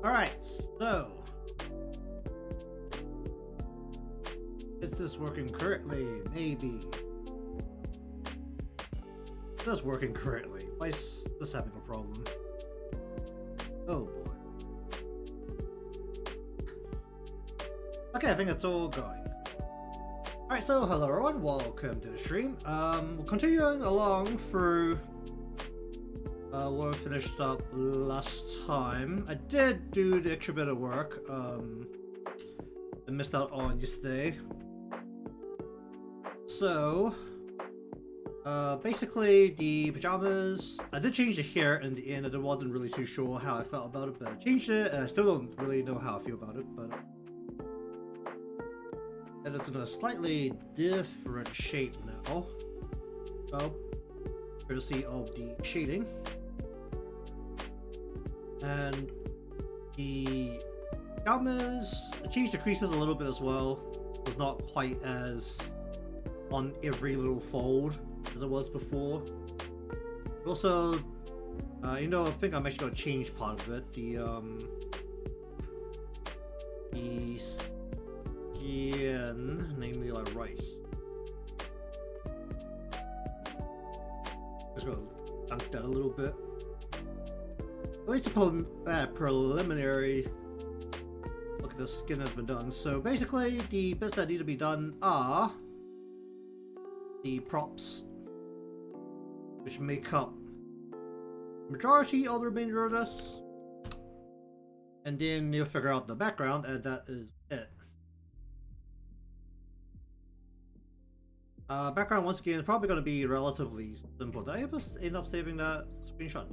Alright, so is this working correctly? Maybe. It is working correctly. Why is this having a problem? Oh boy. Okay, I think it's all going. Alright, so hello everyone, welcome to the stream. We're continuing along through where we finished up last time. I did do the extra bit of work I missed out on yesterday. So basically the pajamas, I did change the hair in the end. I wasn't really too sure how I felt about it, but I changed it and I still don't really know how I feel about it, but and it's in a slightly different shape now. So, courtesy of the shading. And the pajamas, I changed the creases a little bit as well. It was not quite as on every little fold as it was before. Also, you know, I think I'm actually gonna change part of it. The skin, namely like rice. Just gonna dunk that a little bit. At least a preliminary look at the skin has been done. So basically, the bits that need to be done are the props, which make up the majority of the remainder of this. And then you'll figure out the background, and that is it. Background, once again, is probably going to be relatively simple. Did I ever end up saving that screenshot?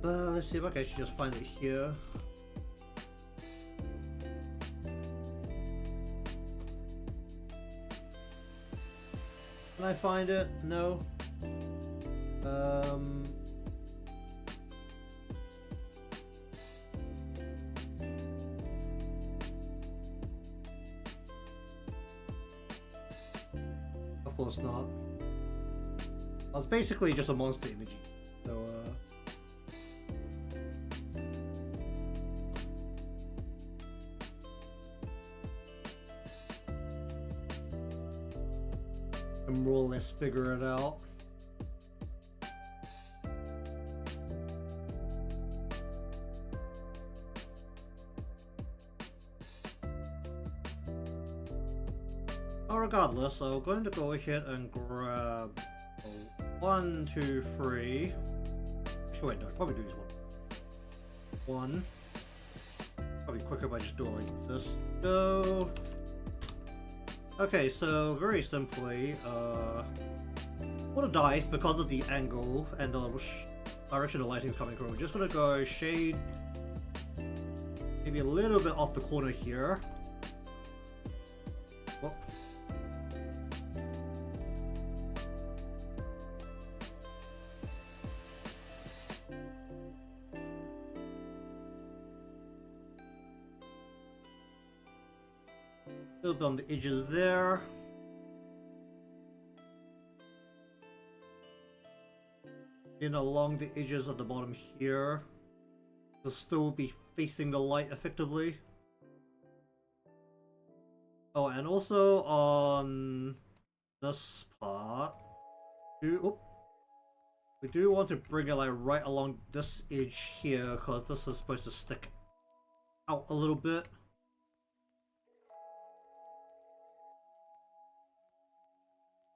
Let's see if I can actually just find it here. Can I find it? No. Of course not. It's basically just a monster energy. So, and more or less figure it out. Regardless, I'm going to go ahead and grab 1, 2, 3. Actually, wait, no, I'll probably do this one. Probably quicker if I just do it like this. So, okay, so very simply, for the dice, because of the angle and the direction the lighting is coming from, we're just gonna go shade maybe a little bit off the corner here. Whoop. A little bit on the edges there. Then along the edges at the bottom here to still be facing the light effectively. Oh, and also on this part, we do want to bring it like right along this edge here because this is supposed to stick out a little bit.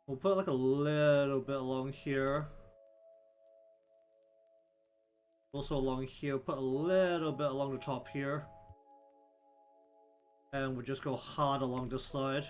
We'll put like a little bit along here. Also along here, put a little bit along the top here. And we'll just go hard along this side.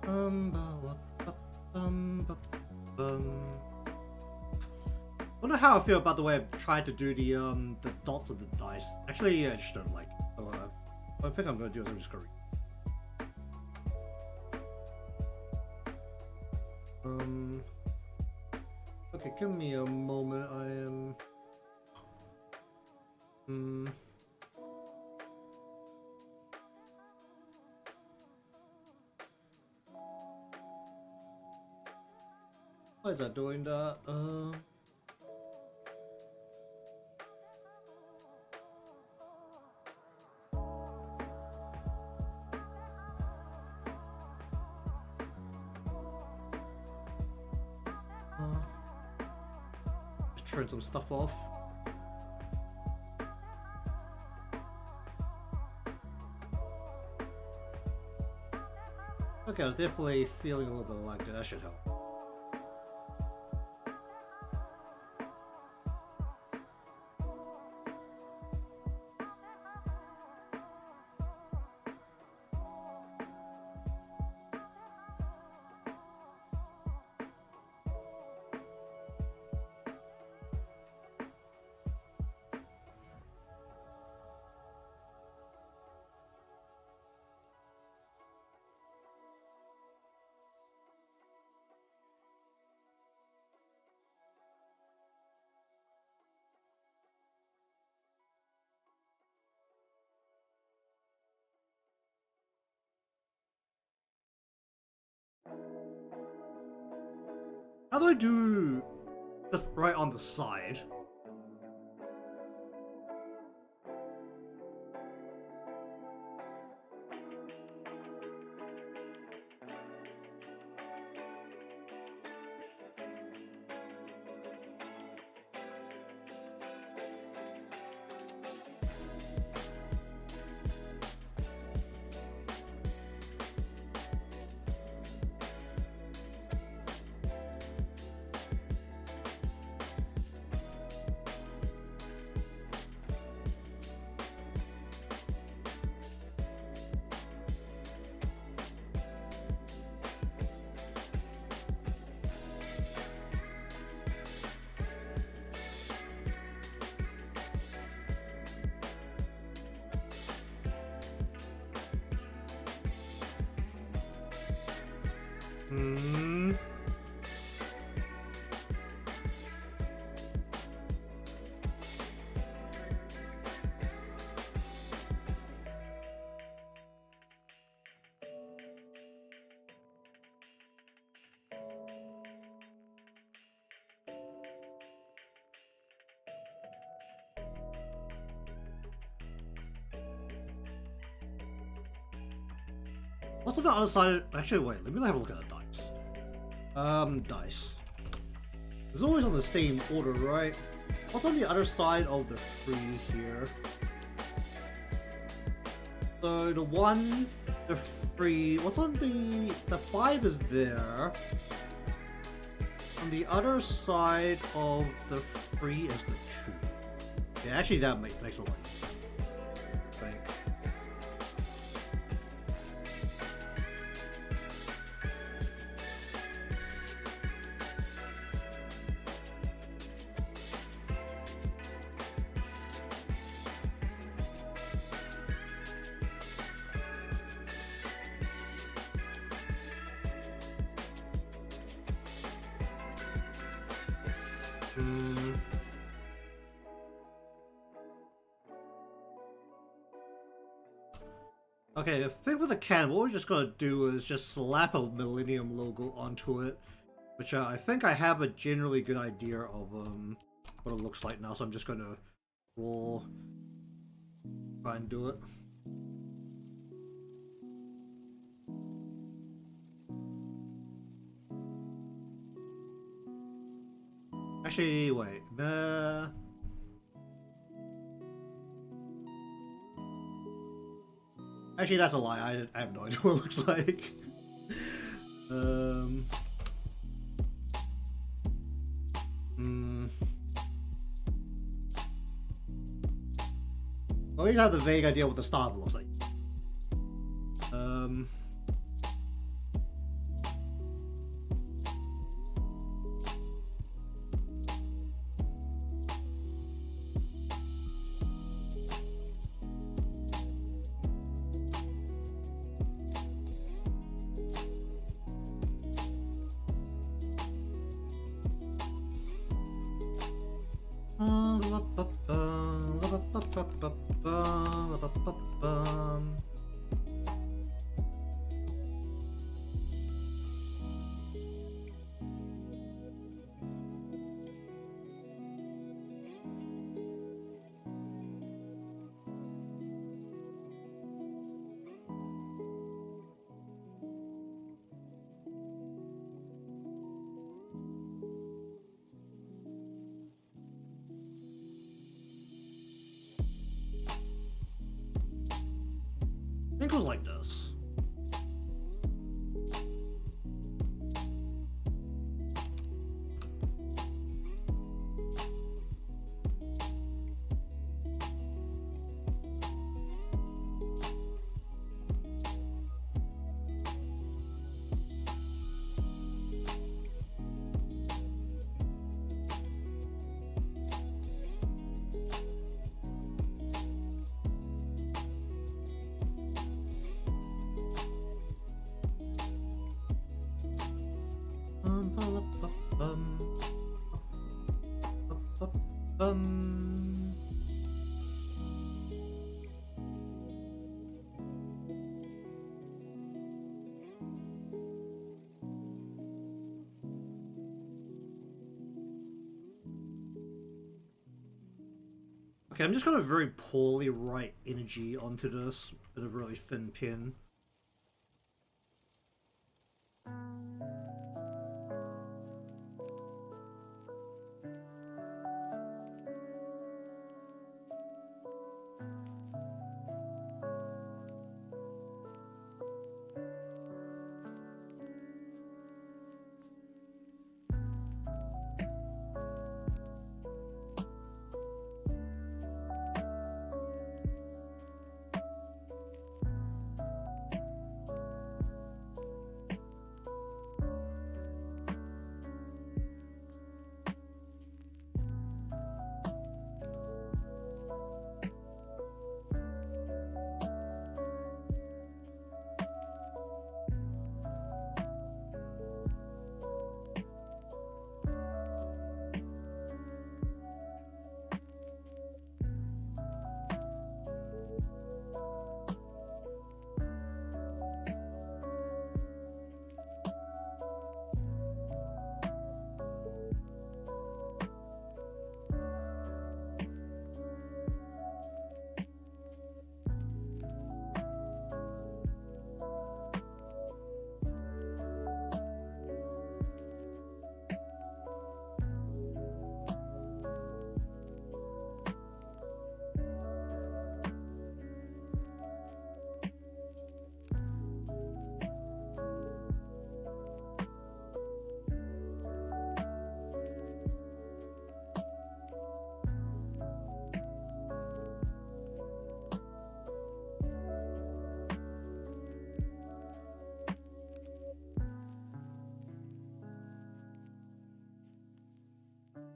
I don't know how I feel about the way I've tried to do the dots of the dice. Actually, I just don't like it. So, what I think I'm gonna do is I'm just gonna okay, give me a moment. I am why is that doing that? Just turn some stuff off. Okay, I was definitely feeling a little bit like that. That should help. How do I do this right on the side? What's on the other side? Actually, wait, let me have a look at the dice. Dice. It's always on the same order, right? What's on the other side of the 3 here? So the 1, the 3, what's on the 5 is there. On the other side of the 3 is the 2. Yeah, actually that makes a lot of sense. I think. Okay, I think with the can, what we're just gonna do is just slap a Millennium logo onto it, which I think I have a generally good idea of what it looks like now. So I'm just gonna roll, try and do it. Actually, wait. Actually, that's a lie. I have no idea what it looks like. Well, at least I have the vague idea what the star looks like. I think it was like this. Okay, I'm just gonna very poorly write energy onto this with a really thin pen.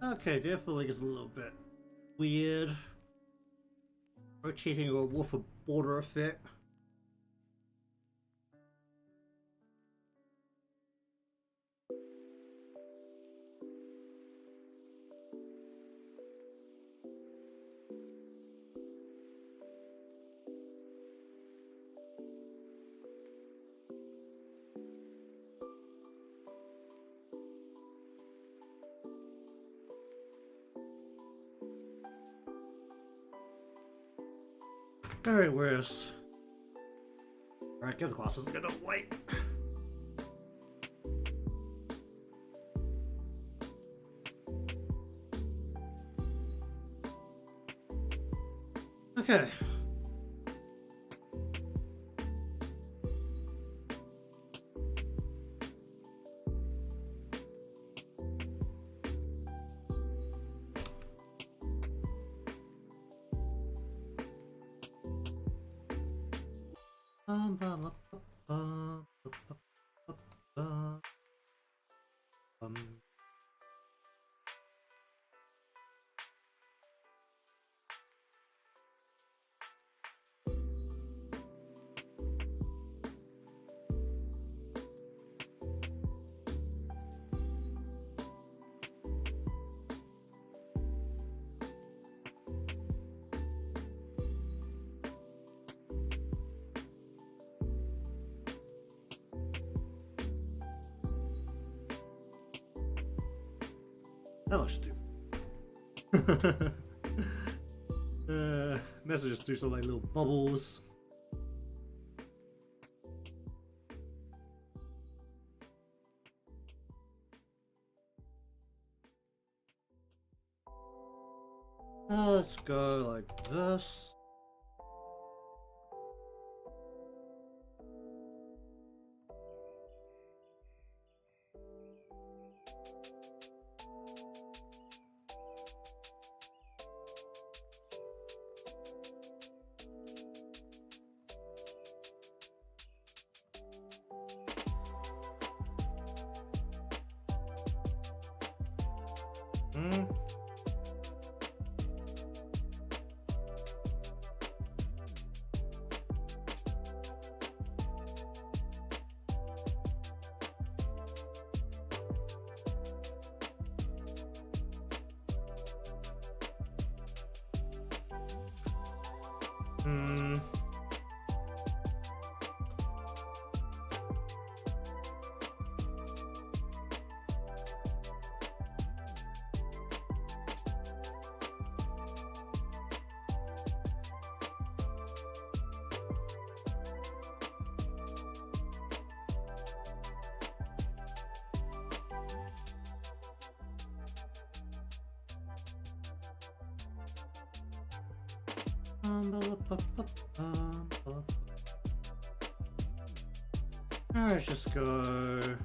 Okay, definitely gets a little bit weird. Rotating a wolf a border effect. Alright, where's... Alright, give the glasses a bit of light. Okay. Ba, la, ba, ba, ba, ba, ba. That looks stupid. Let's just do some like little bubbles. Let's go like this. Let's just go.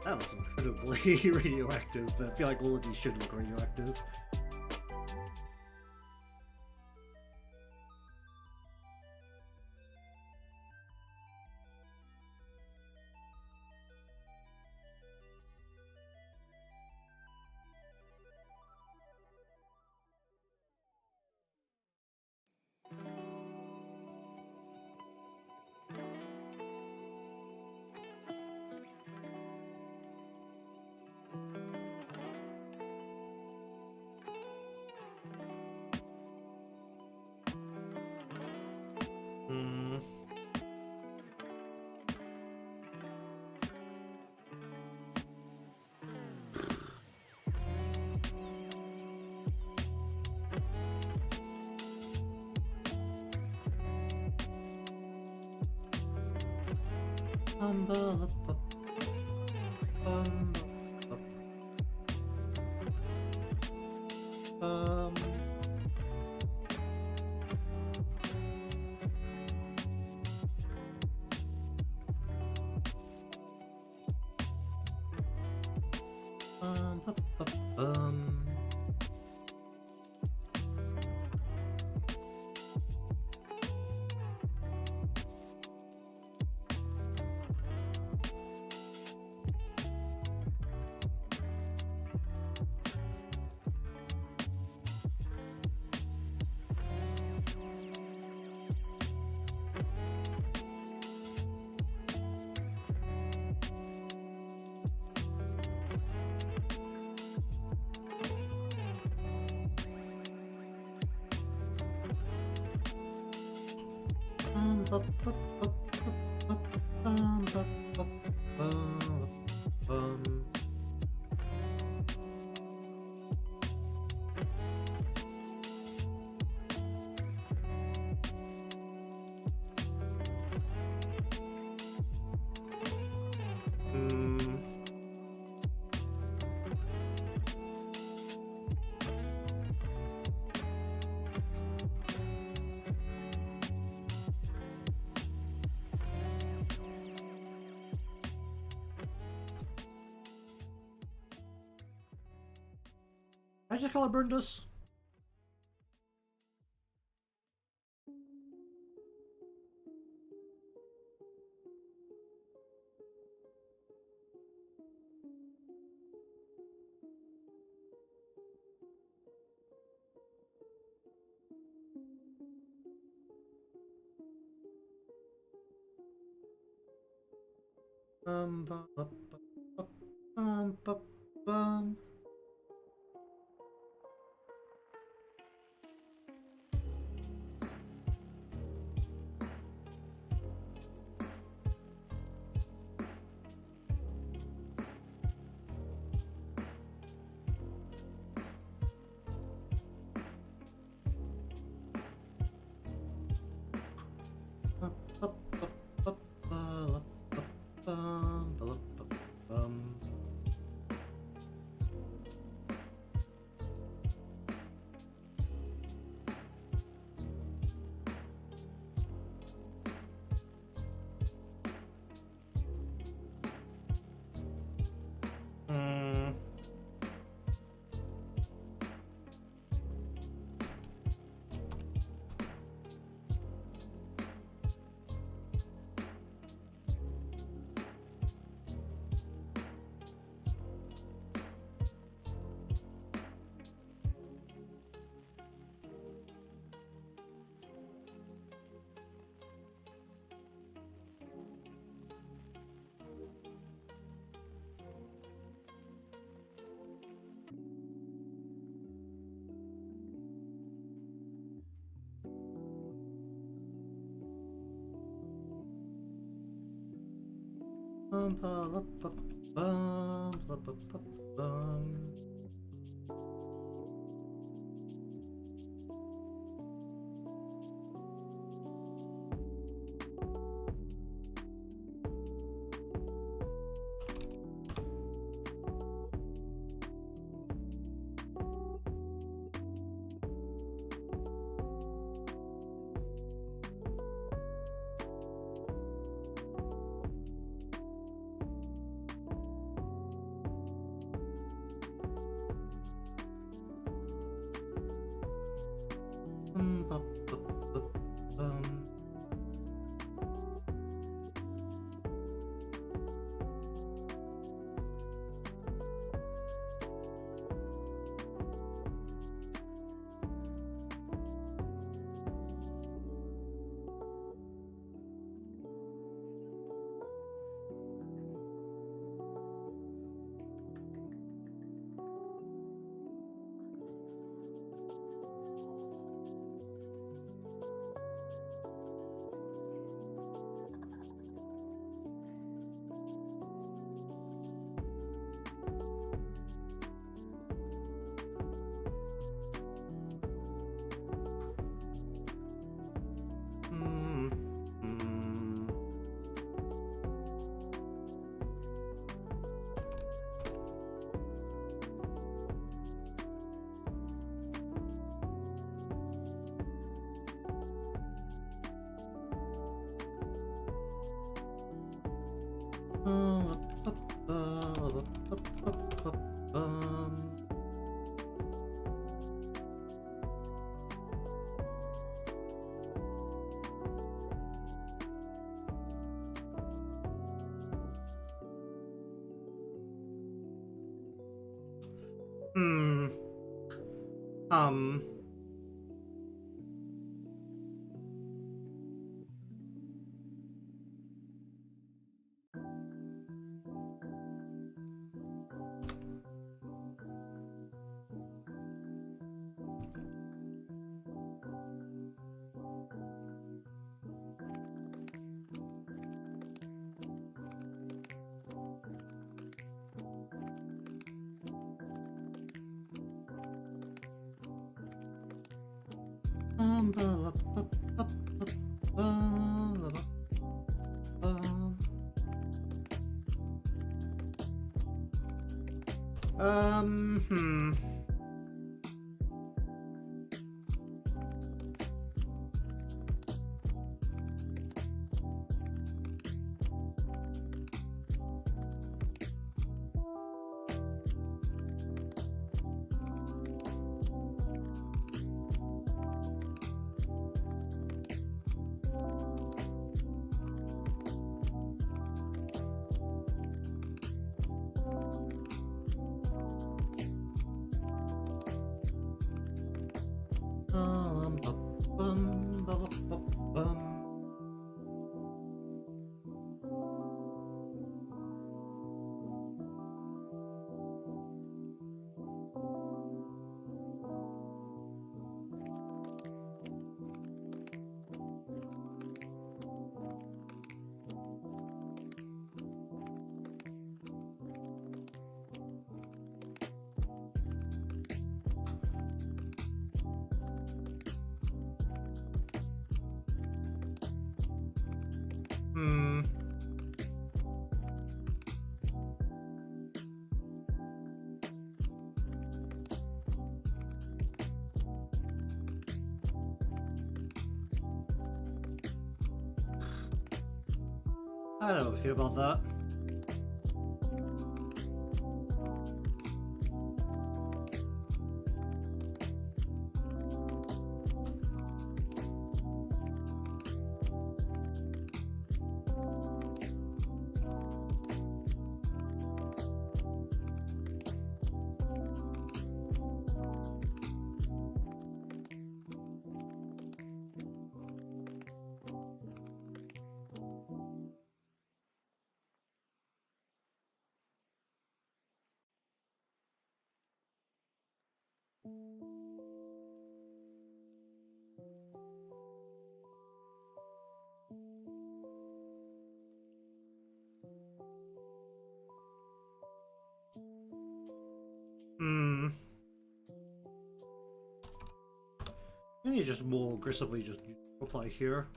That looks incredibly radioactive, but I feel like all of these should look radioactive. I just color burned this. Ba, ba, ba, bum, ba, bum. Ba, ba, ba, ba, ba, la, ba, bum, ba, la, ba, bum. Hmm. Bum, ba, la, ba, bum, la, ba, ba, bum. Ba, ba, ba, bum. Hmm. Hmm. La, ba, ba, la, ba, ba, ba, bum. Hmm. Um. Ba, la, ba, ba, ba, ba, la, ba, bum. Hmm. Ba, bum, ba, la, ba, bum. Hmm. I don't know how I feel about that. Hmm. I need just more aggressively just apply here.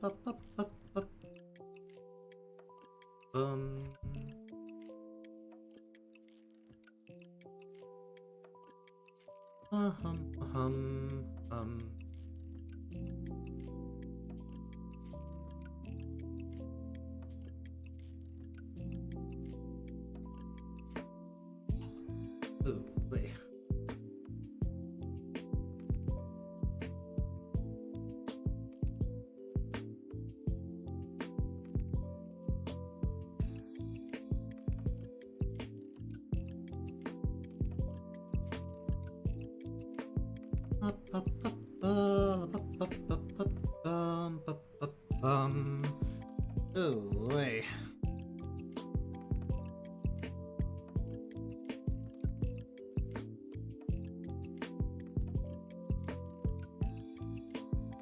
Bup, bup, bup, bup. Um. Ooh, wait. Oh, wait.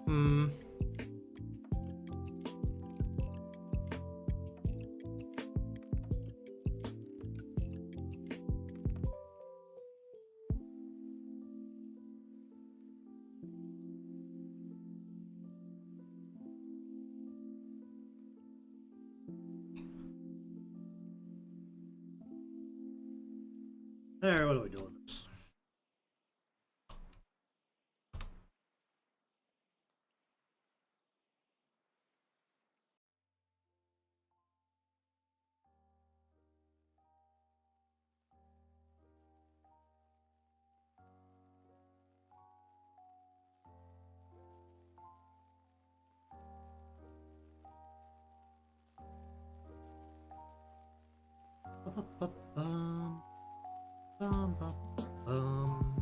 Hmm. There, what do we do with this? Bum, bum, bum, bum.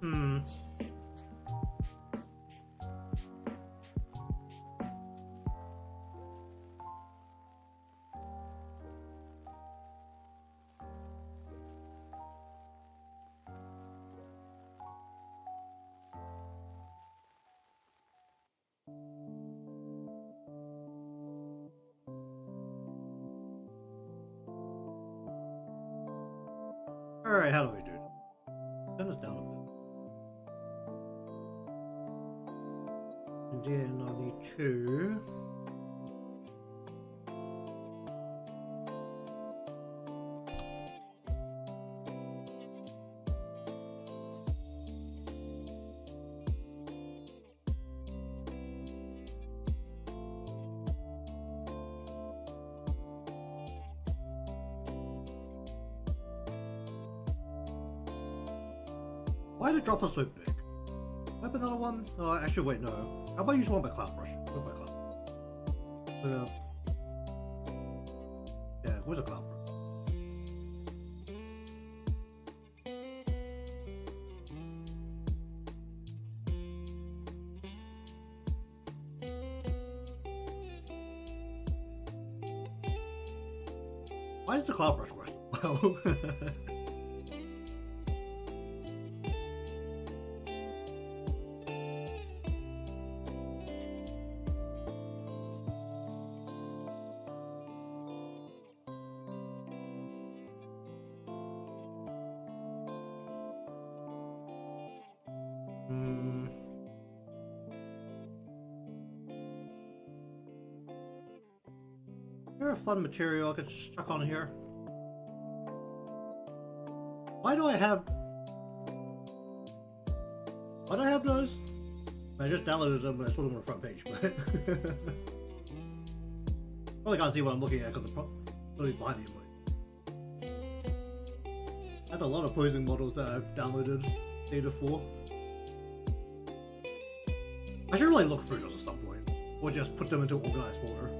Hmm. Alright, how do we do it? Turn this down a bit. And then I need two. Why did it drop us so big? I have another one? Oh, actually, wait, no. How about use one by Cloud Brush? One by Cloud. Yeah, where's a Cloud Brush? Why does the Cloud Brush work so well? Here's a fun material I could chuck on here. Why do I have those? I just downloaded them, but I saw them on the front page, but probably can't see what I'm looking at because I'm probably behind the emoji. That's a lot of posing models that I've downloaded data for. I should really look through those at some point, or just put them into an organized folder.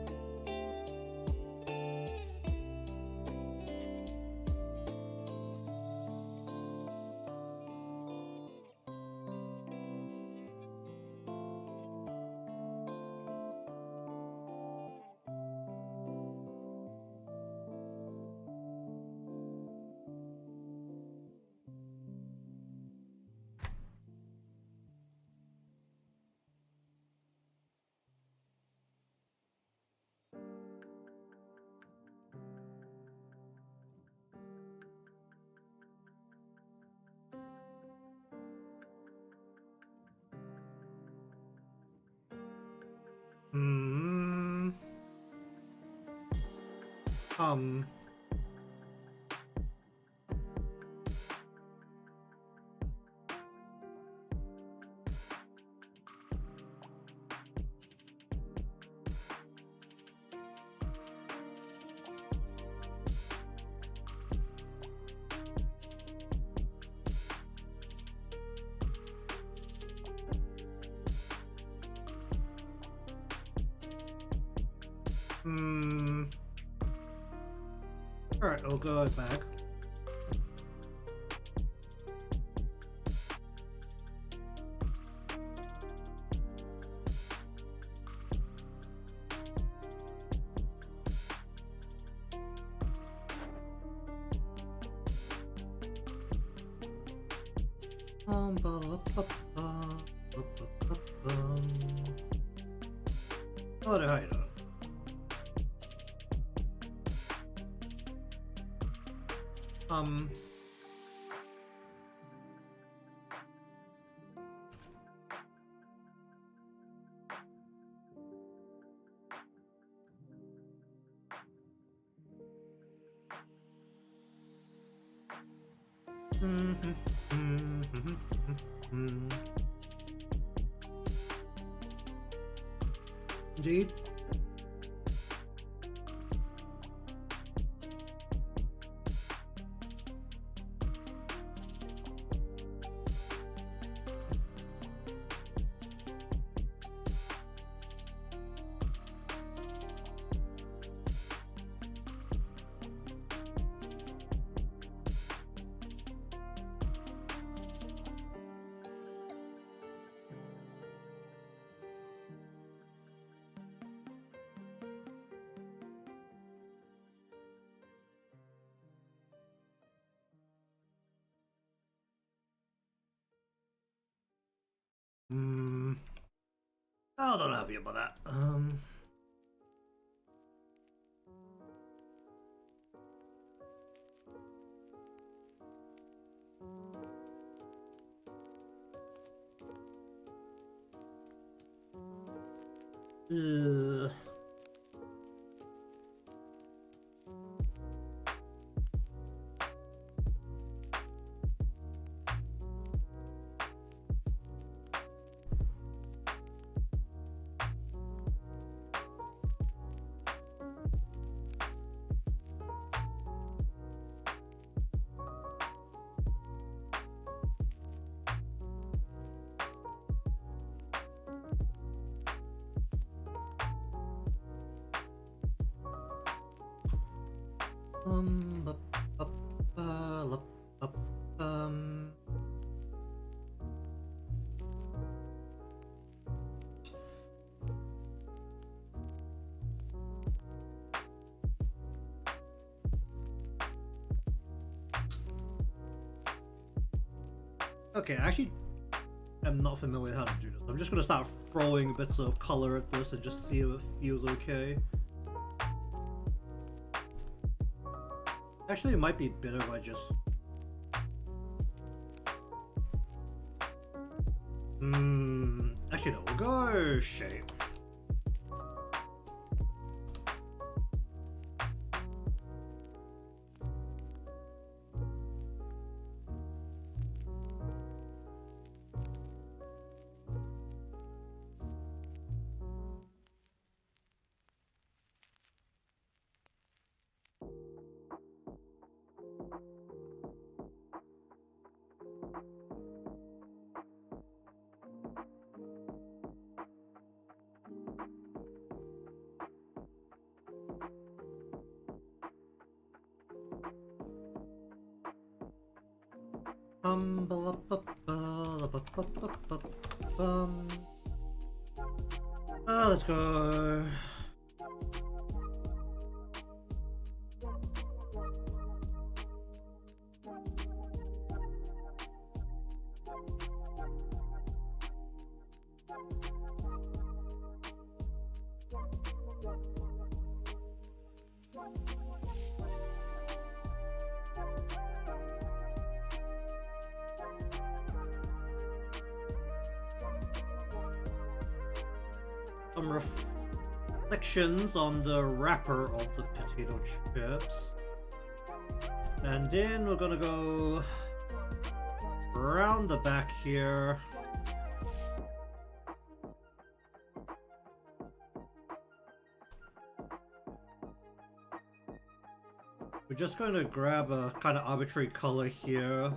Alright, I'll go back. Oh, no, how you doing? Indeed. Oh, don't happy about that. Ugh. Bup, bup, lup, bup, Okay, actually, I'm not familiar how to do this. I'm just gonna start throwing bits of color at this and just see if it feels okay. Actually, it might be better if I just... Actually, no, we'll go shape. Let's go. Some reflections on the wrapper of the potato chips. And then we're gonna go around the back here. We're just going to grab a kind of arbitrary color here.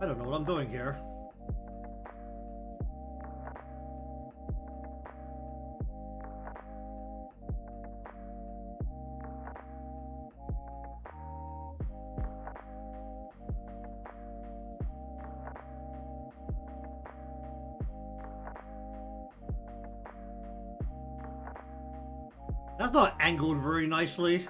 I don't know what I'm doing here. That's not angled very nicely.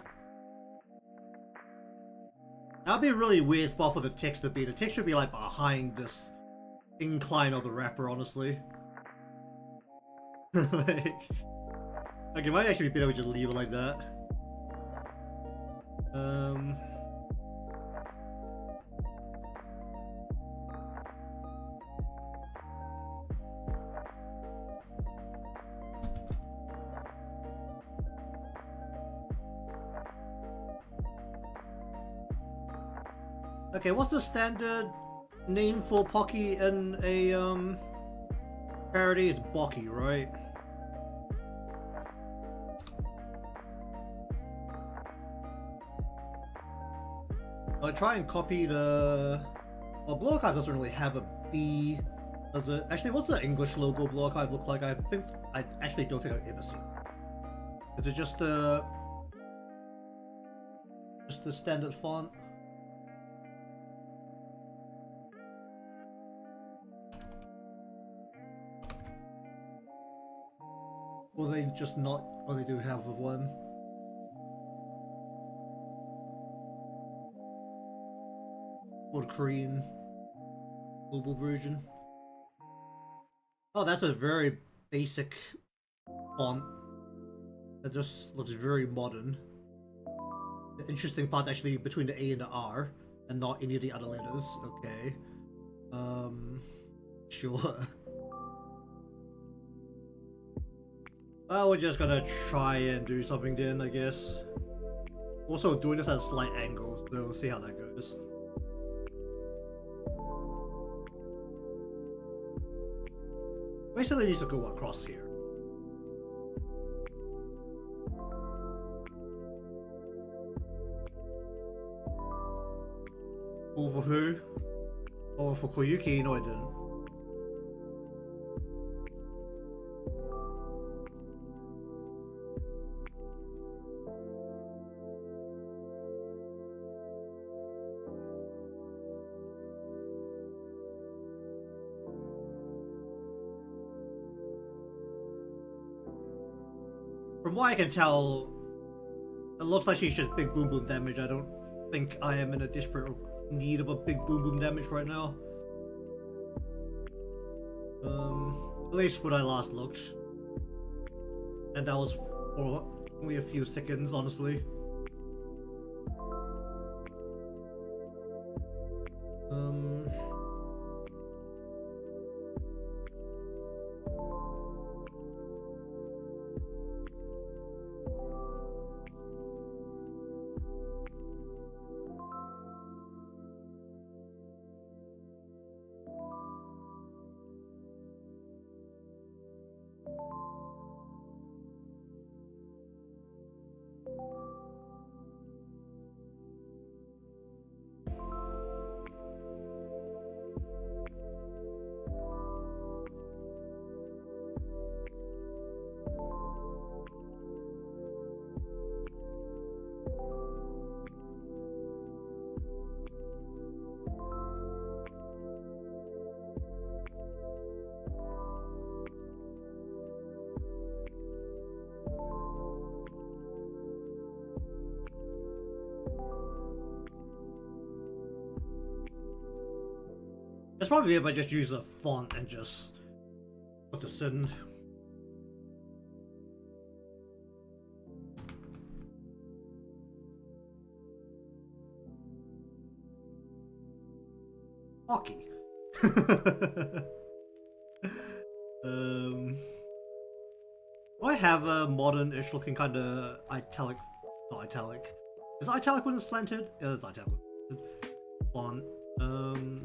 That'd be a really weird spot for the text to be. The text should be like behind this incline of the wrapper, honestly. Like, it might actually be better we just leave it like that. Okay, what's the standard name for Pocky in a parody? It's Bocky, right? I try and copy the. Well, Blue Archive doesn't really have a B, does it? Actually, what's the English logo Blue Archive look like? I actually don't think I've ever seen it. Is it just the standard font? Or they just not, or they do have one. Or the Korean global version. Oh, that's a very basic font. That just looks very modern. The interesting part's actually between the A and the R, and not any of the other letters. Okay. Sure. Well, we're just gonna try and do something then, I guess. Also, doing this at a slight angle, so we'll see how that goes. Basically, needs to go across here. Over who? Oh, for Koyuki? No, I didn't. From what I can tell, it looks like she's just big boom boom damage. I don't think I am in a desperate need of a big boom boom damage right now. At least when I last looked. And that was for only a few seconds, honestly. It's probably if I just use a font and just put this in. Hockey. Do I have a modern-ish looking kind of italic? Not italic. Is it italic when it's slanted? Yeah, it's italic. Font. I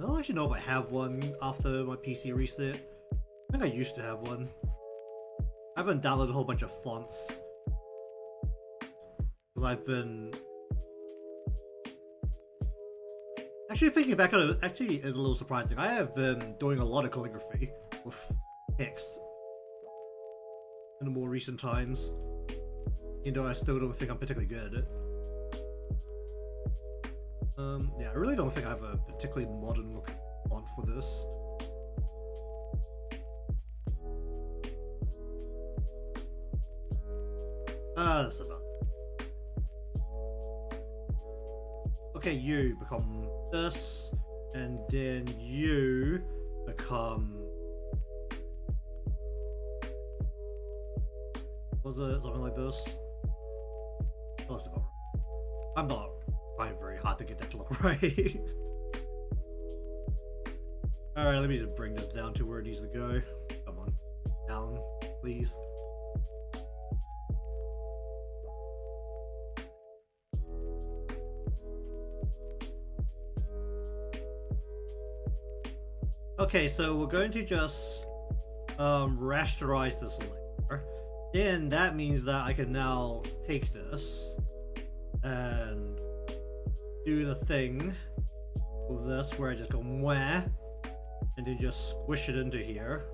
don't actually know if I have one after my PC reset. I think I used to have one. I haven't downloaded a whole bunch of fonts. Because I've been... Actually, thinking back on it, actually is a little surprising. I have been doing a lot of calligraphy with text in the more recent times. Even though I still don't think I'm particularly good at it. Yeah, I really don't think I have a particularly modern looking font for this. That's about it. Okay, you become this, and then you become Was it something like this? Close to cover. I'm not trying very hard to get that to look right. Alright, let me just bring this down to where it needs to go. Come on. Down, please. Okay, so we're going to just rasterize this layer. And that means that I can now take this and do the thing with this where I just go mwah and then just squish it into here.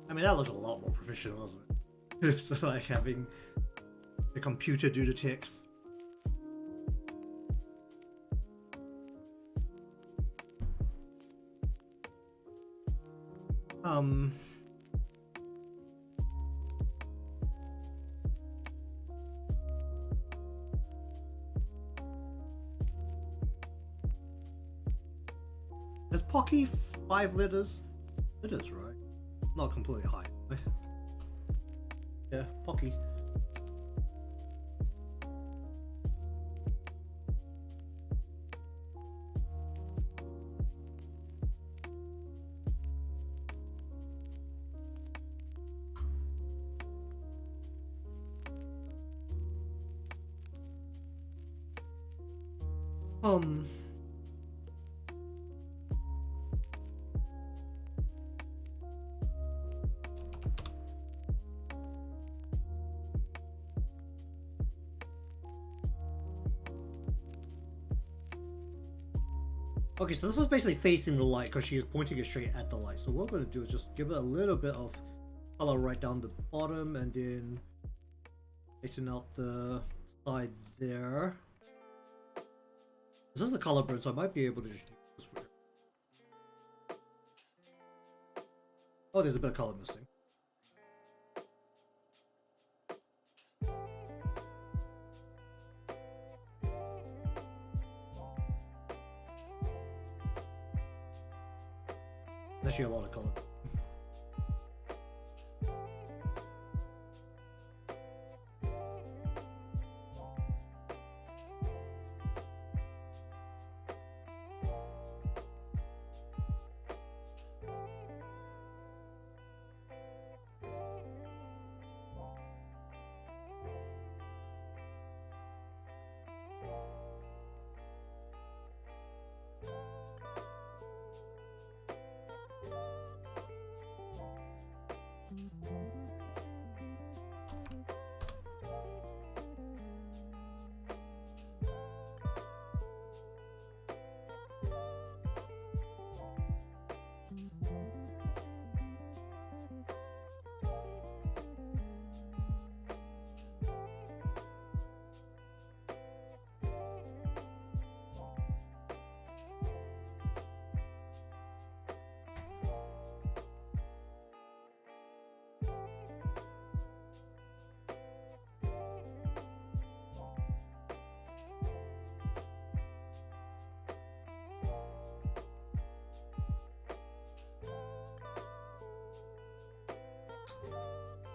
I mean, that looks a lot more professional, doesn't it? It's like having the computer do the text. Is Pocky 5 letters? It is, right? Not completely high. Yeah, Pocky. Okay, so this is basically facing the light because she is pointing it straight at the light. So what we're going to do is just give it a little bit of color right down the bottom and then facing out the side there. This is the color burn, so I might be able to just do this weird. Oh, there's a bit of color missing. Actually a lot of color.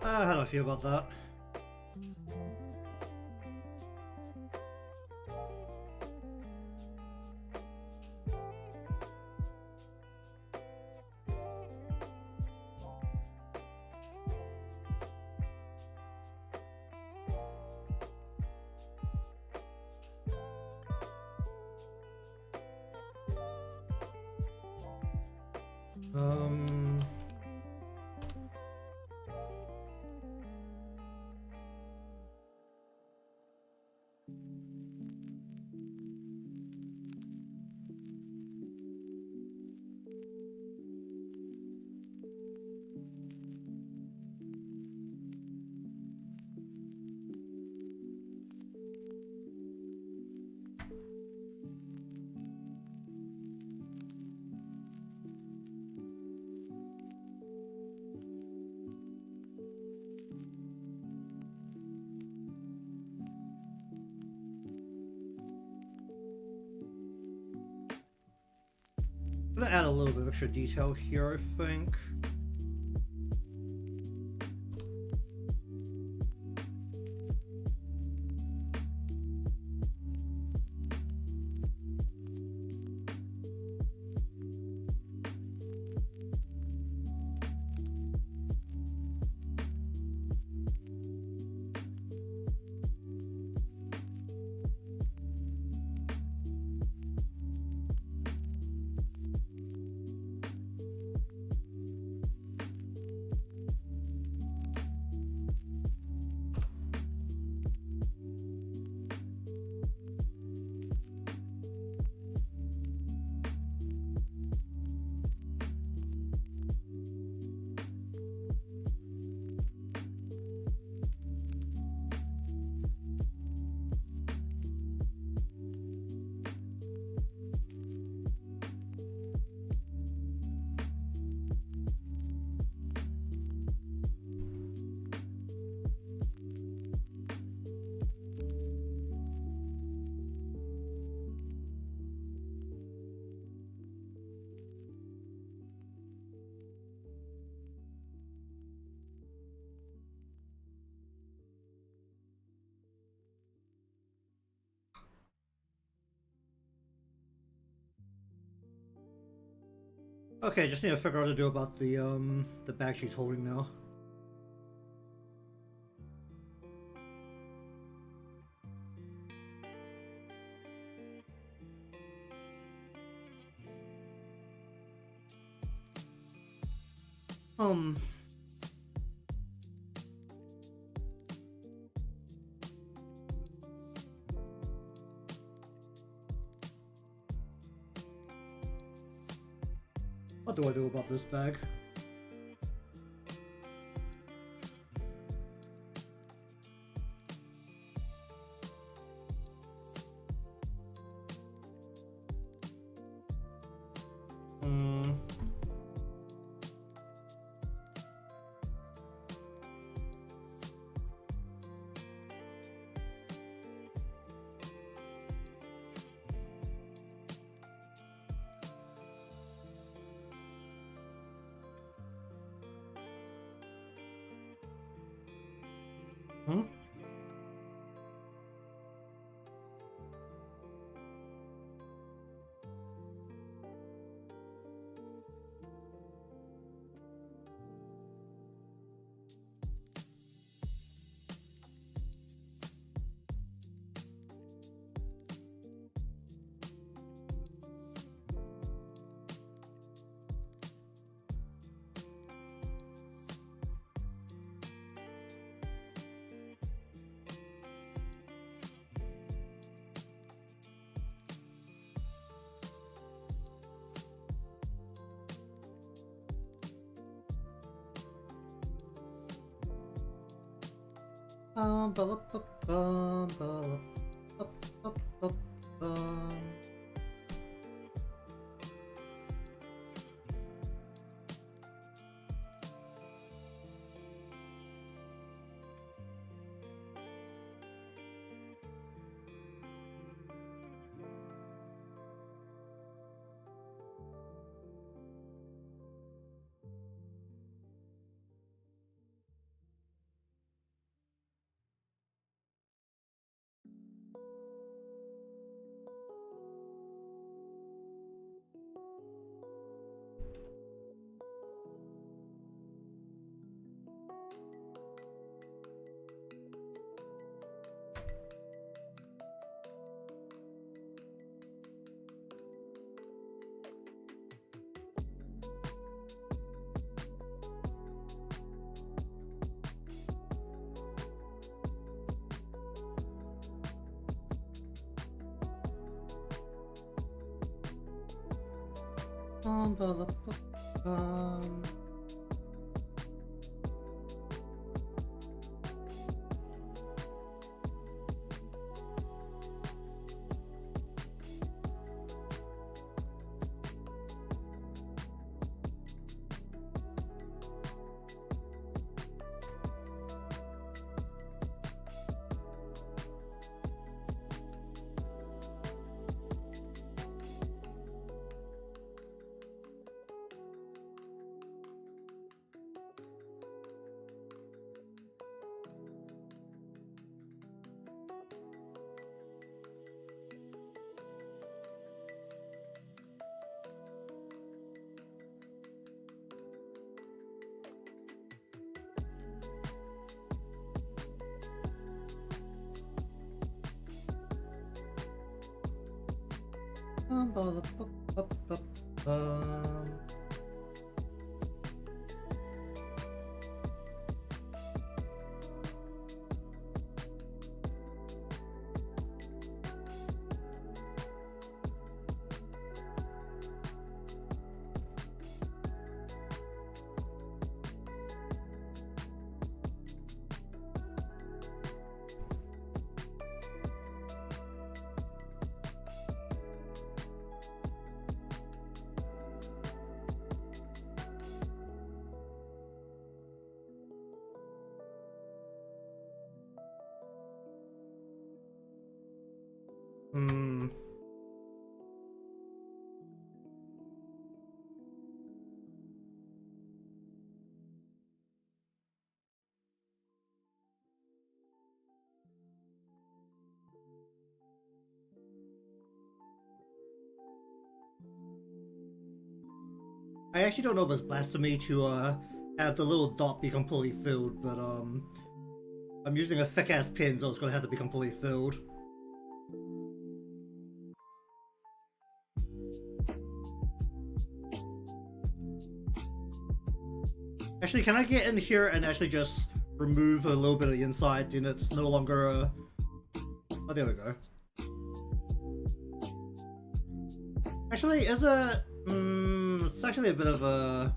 How do I feel about that? I'm gonna add a little bit of extra detail here, I think. Okay, just need to figure out what to do about the bag she's holding now. What do I do about this bag? Hmm? Hmm. I actually don't know if it's blasphemy to have the little dot be completely filled, but I'm using a thick ass pin, so it's gonna have to be completely filled. Actually, can I get in here and actually just remove a little bit of the inside, and it's no longer oh, there we go. Actually, is it? It's actually a bit of a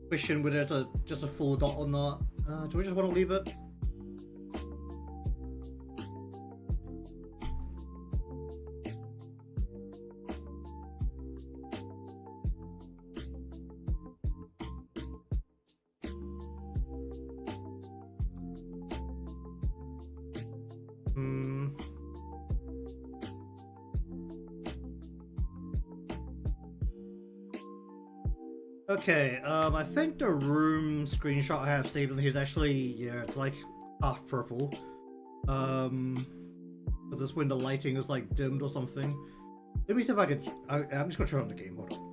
question whether it's just a full dot or not. Do we just want to leave it? Okay, I think the room screenshot I have saved on here is actually, yeah, it's like half purple. Because this window lighting is like dimmed or something. Let me see if I could. I'm just gonna turn on the game. Hold on.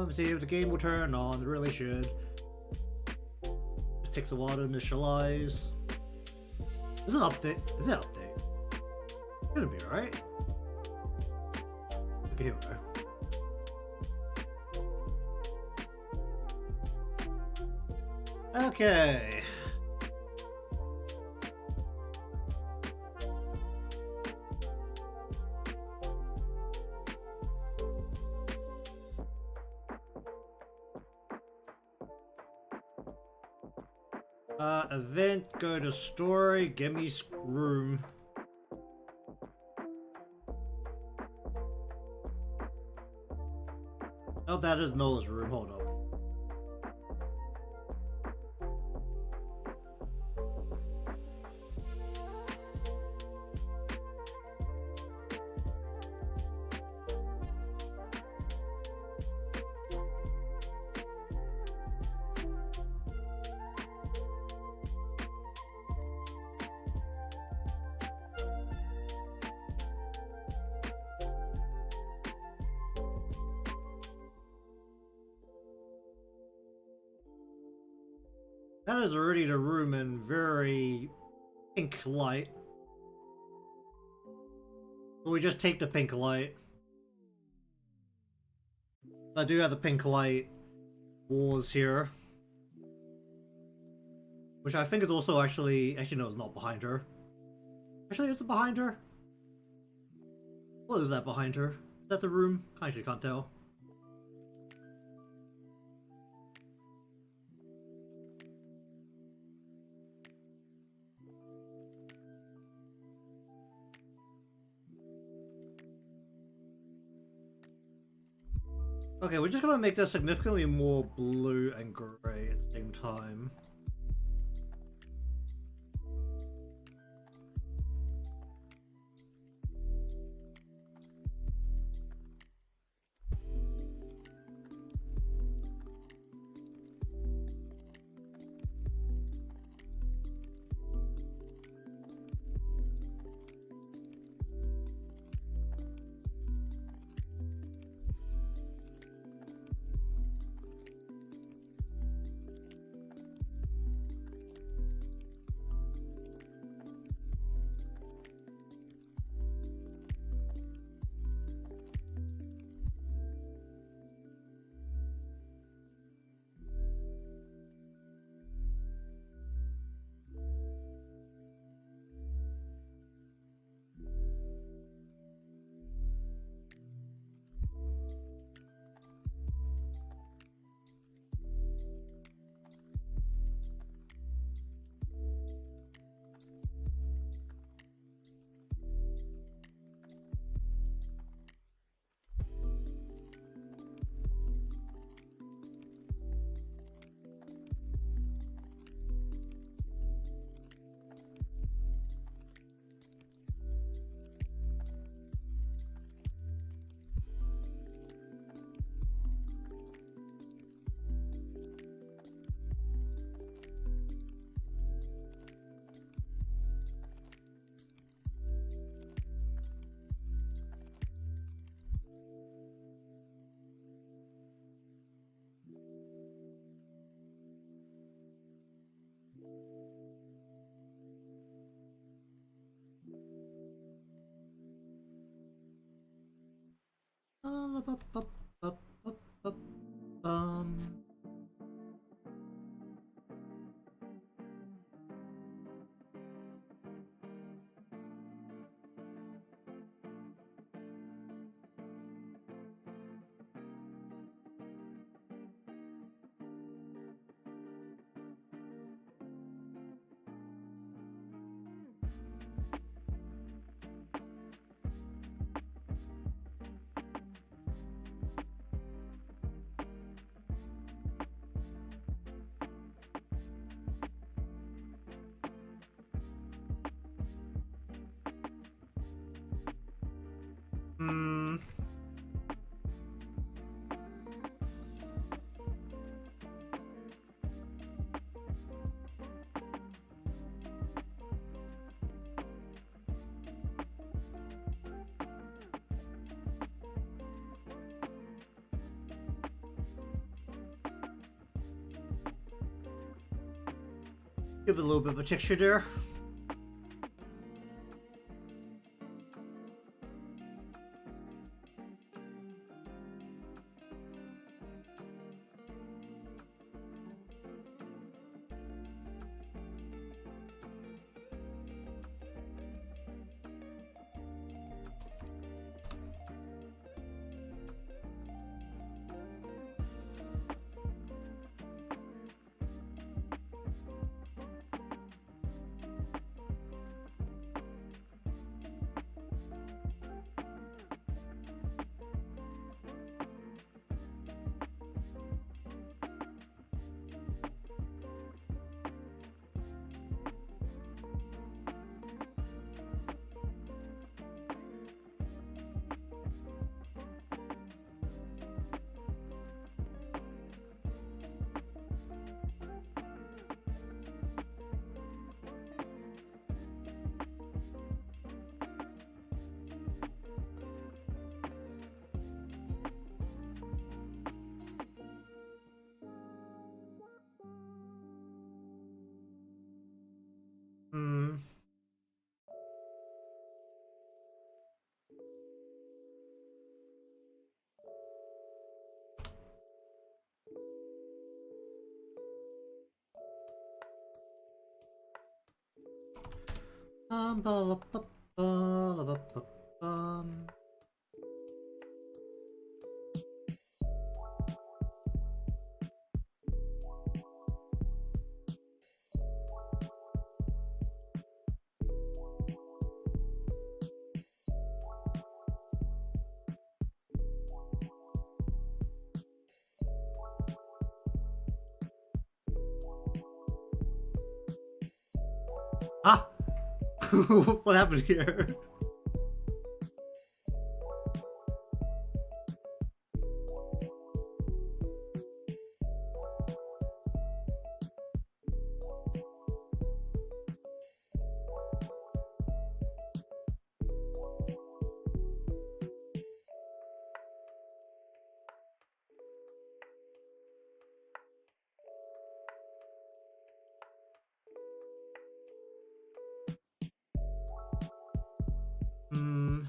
See if the game will turn on. It really should. Just takes a while to initialize. Is it update? Is it update? Should be right. Okay, here we go. Okay. Event, go to story, give me room. Oh, that is Noah's room, hold up. That is already the room in very pink light. So we just take the pink light. I do have the pink light walls here. Which I think is also actually no, it's not behind her. Actually, is it behind her? What is that behind her? Is that the room? I actually can't tell. Okay, we're just gonna make this significantly more blue and gray at the same time. Um. Hmm. Give it a little bit of a texture there. ba ba ba ba ba bum. Ah! What happened here? Hmm.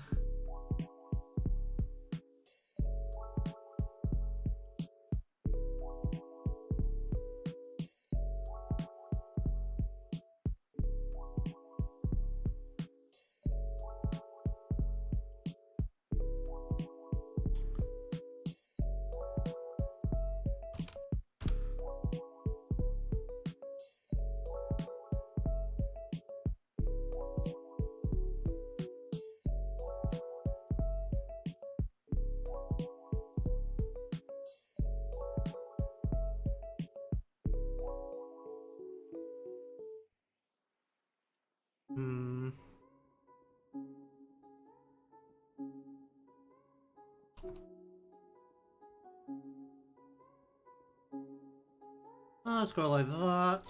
Hmm. Let's go like that.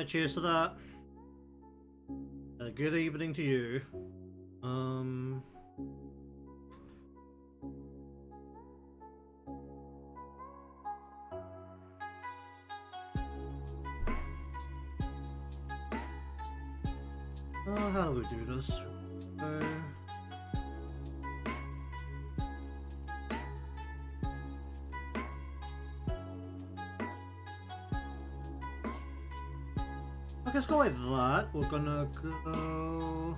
Cheers to that. A good evening to you. How do we do this? I guess go like that. We're gonna go.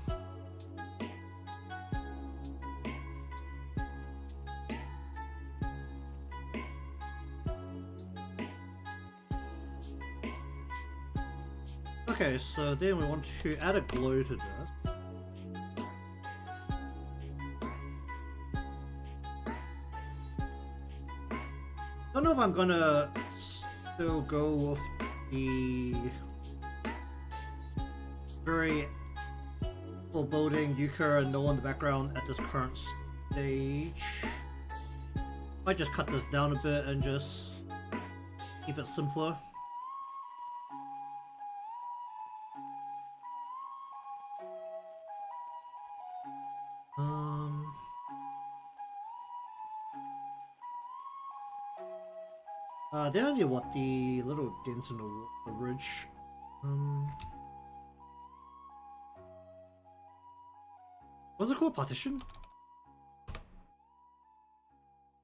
Okay, so then we want to add a glow to this. I don't know if I'm gonna still go with the very foreboding Yuka and Noah in the background at this current stage. I just cut this down a bit and just keep it simpler. Then I need what the little dent in the ridge. What's it called? Partition?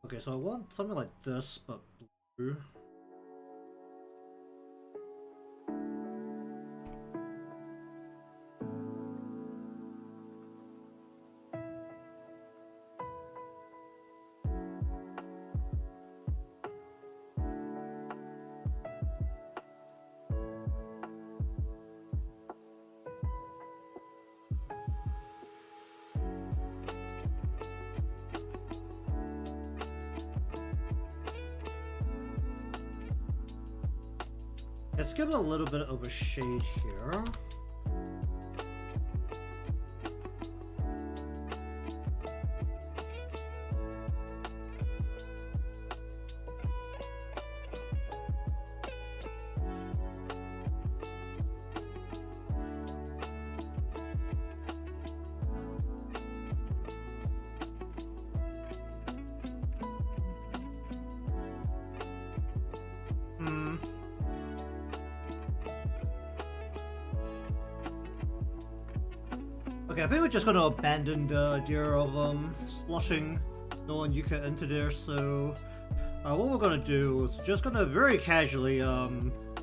Okay, so I want something like this, but blue. Let's give it a little bit of a shade here. Okay, I think we're just gonna abandon the idea of sloshing Noah and Yuka into there, so what we're gonna do is just gonna very casually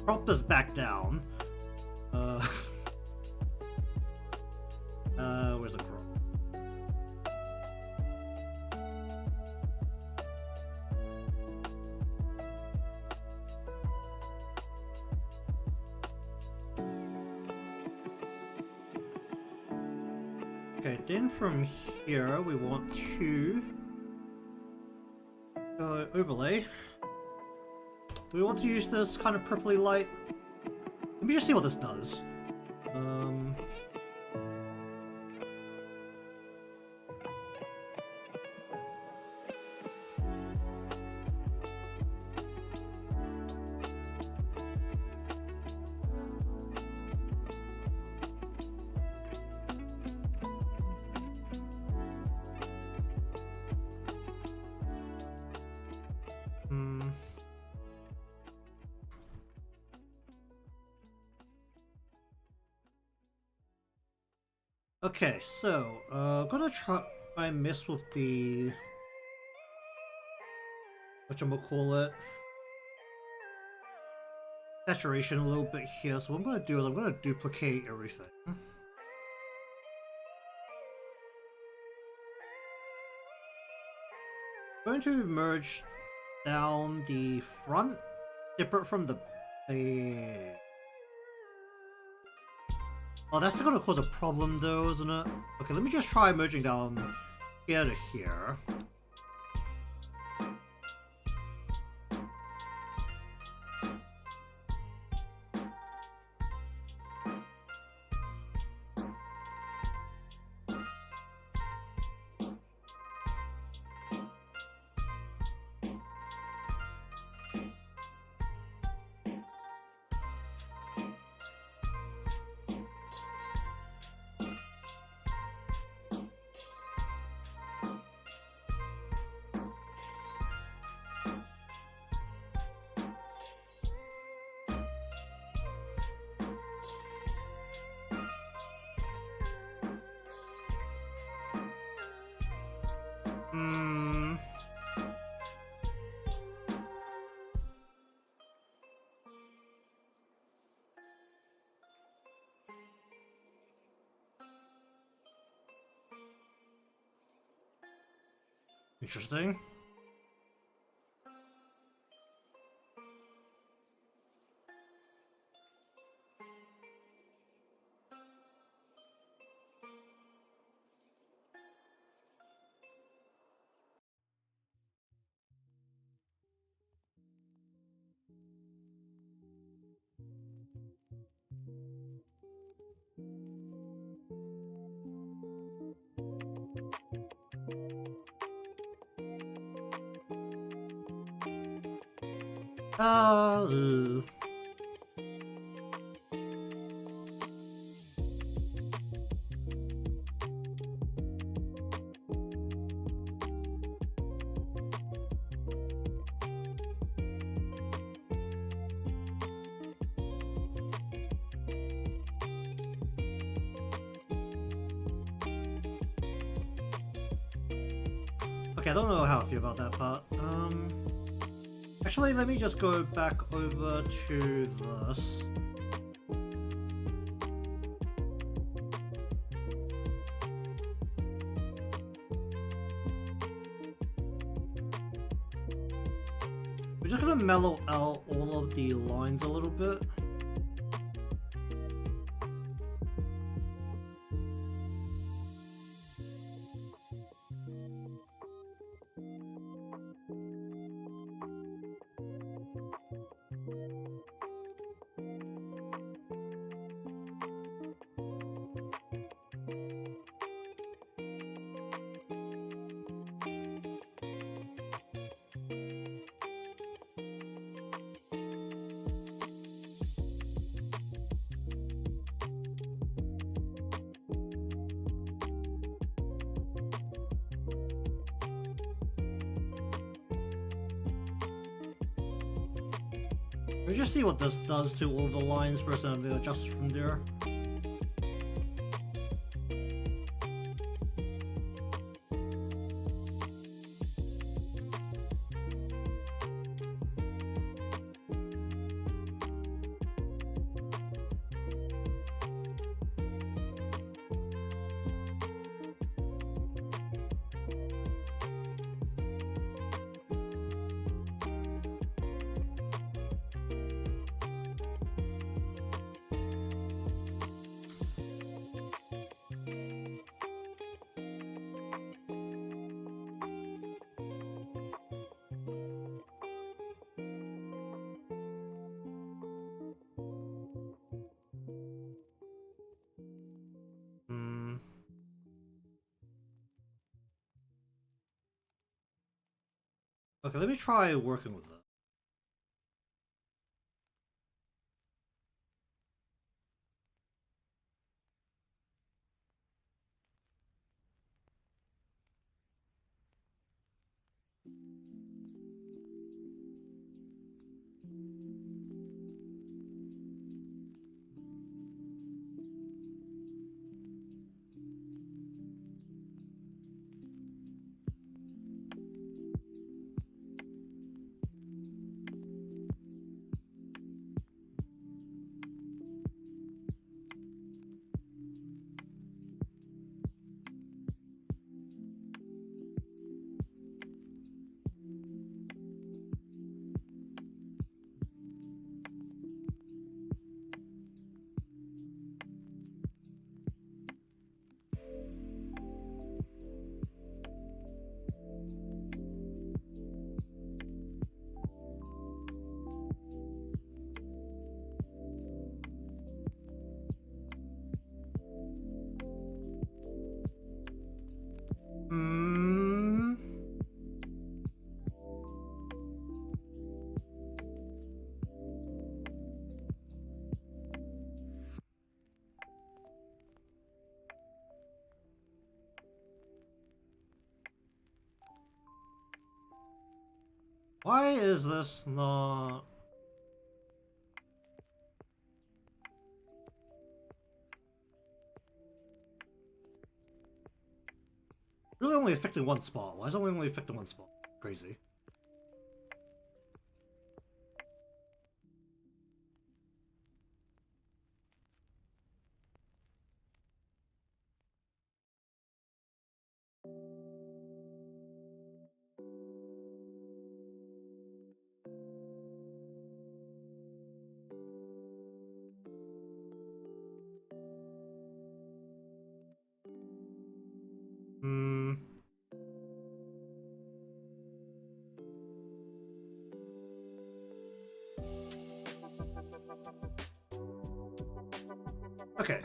drop this back down. Where's the crop? Okay, then from here we want to go overlay. Do we want to use this kind of purpley light? Let me just see what this does. Okay, so I'm gonna try and mess with the whatchamacallit saturation a little bit here. So what I'm gonna do is I'm gonna duplicate everything. I'm going to merge down the front, separate from the back. Oh, that's gonna cause a problem though, isn't it? Okay, let me just try merging down here to here. Interesting. Okay, I don't know how I feel about that part. Actually, let me just go back over to this. We're just gonna mellow out all of the lines a little bit. We'll just see what this does to all the lines first and we'll adjust from there. Okay, let me try working with that. Why is this not... Really only affecting one spot. Why is it only affecting one spot? Crazy. Okay,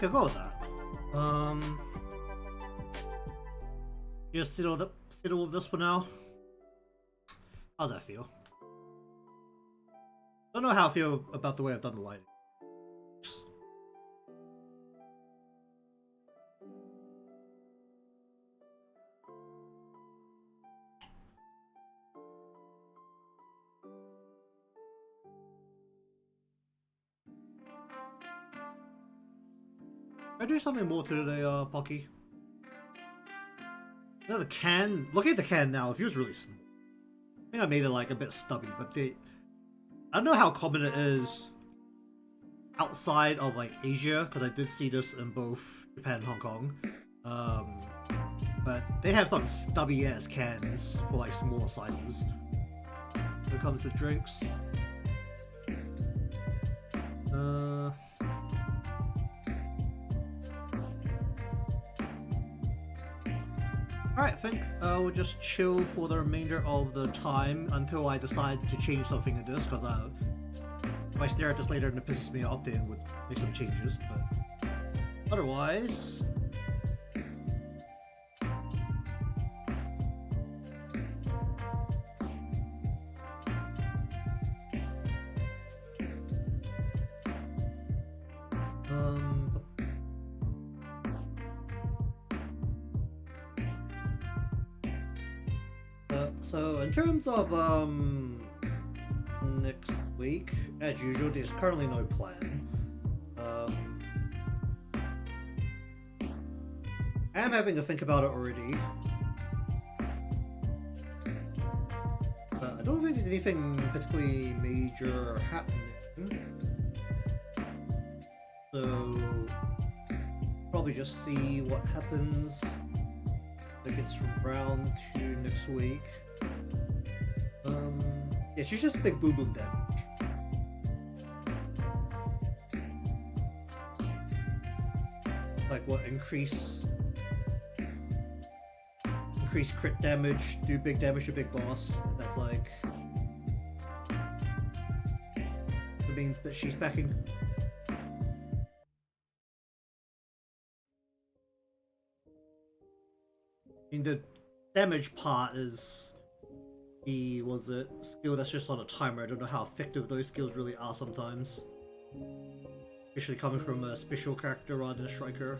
okay, go with that. Just settle with this for now. How's that feel? Don't know how I feel about the way I've done the lighting. Can I do something more to the Pocky? You know, the can. Looking at the can now, it feels really small. I think I made it like a bit stubby, but I don't know how common it is outside of like Asia, because I did see this in both Japan and Hong Kong. But they have some stubby ass cans for like smaller sizes when it comes to drinks. Alright, I think we'll just chill for the remainder of the time until I decide to change something in this, because if I stare at this later and it pisses me off, then would make some changes, but otherwise... So in terms of next week, as usual, there's currently no plan. I am having to think about it already, but I don't think there's anything particularly major happening. So probably just see what happens when it gets round to next week. Yeah, she's just big boom boom damage. Like what, increase crit damage, do big damage to big boss. That's like, I mean that she's backing. I mean the damage part is was a skill that's just on a timer. I don't know how effective those skills really are sometimes. Especially coming from a special character rather than a striker.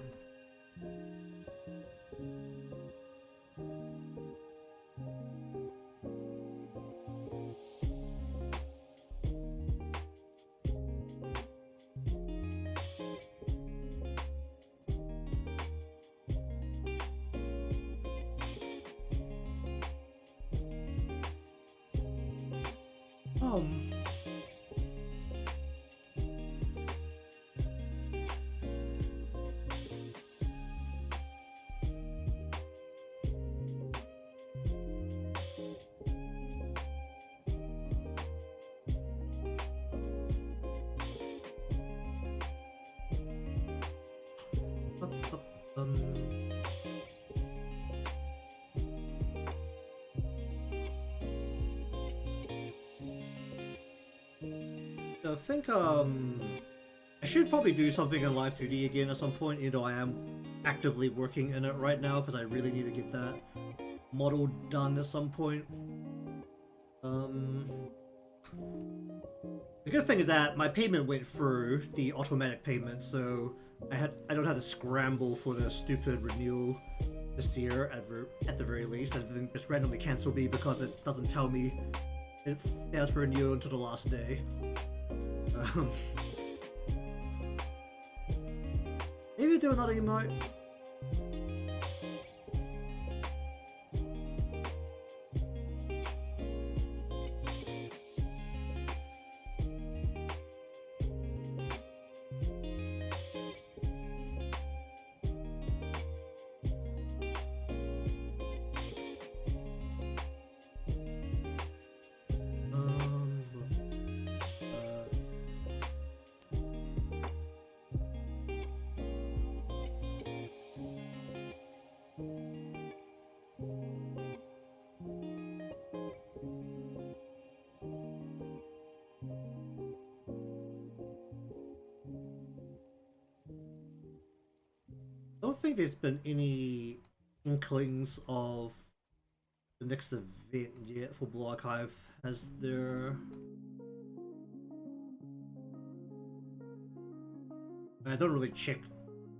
I think I should probably do something in Live 2D again at some point. You know, I am actively working in it right now because I really need to get that model done at some point. The good thing is that my payment went through, the automatic payment, so I don't have to scramble for the stupid renewal this year at the very least, and then just randomly cancel me because it doesn't tell me it fails for renewal until the last day. Maybe do another emote. I don't think there's been any inklings of the next event yet for Blue Archive, has there? I don't really check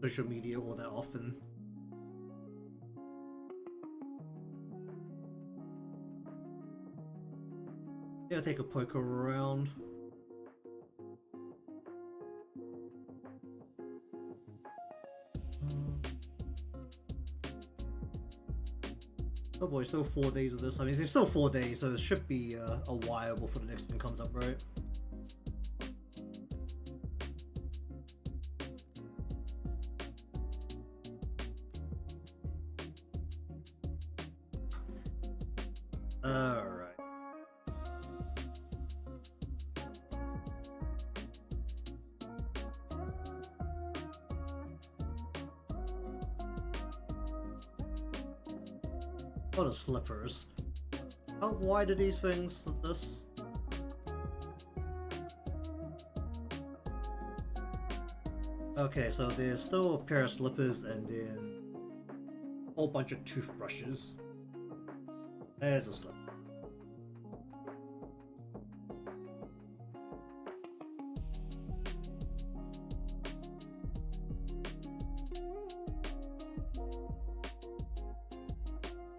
social media all that often. Yeah, take a poke around. Oh boy, still 4 days of this. I mean, there's still 4 days, so it should be a while before the next one comes up, right? Alright. Oh, the slippers. How wide are these things? This? Okay, so there's still a pair of slippers and then a whole bunch of toothbrushes. There's a slipper.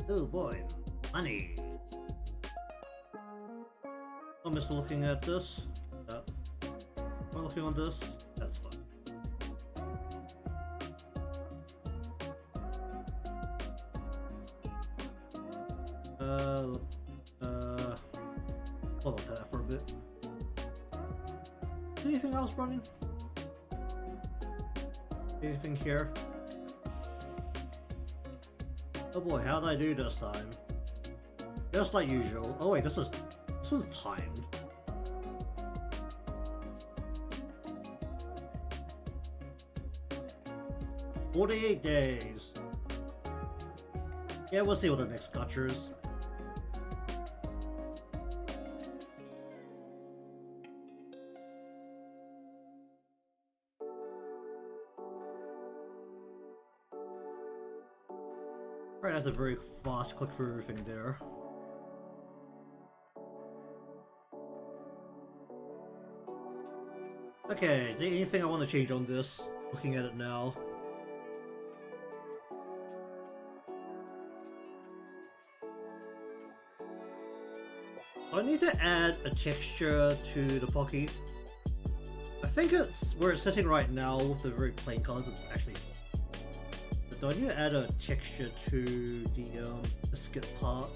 Oh boy, money. I'm just looking at this. Am I looking on this? That's fine. Hold on to that for a bit. Anything else running? Anything here? Oh boy, how did I do this time? Just like usual. Oh wait, this was timed. "48 days. Yeah, we'll see what the next gotcha is. Right, that's a very fast click through everything there. Okay, is there anything I want to change on this? Looking at it now. I need to add a texture to the Pocky. I think it's where it's sitting right now with the very plain colors. It's actually. But do I need to add a texture to the biscuit part?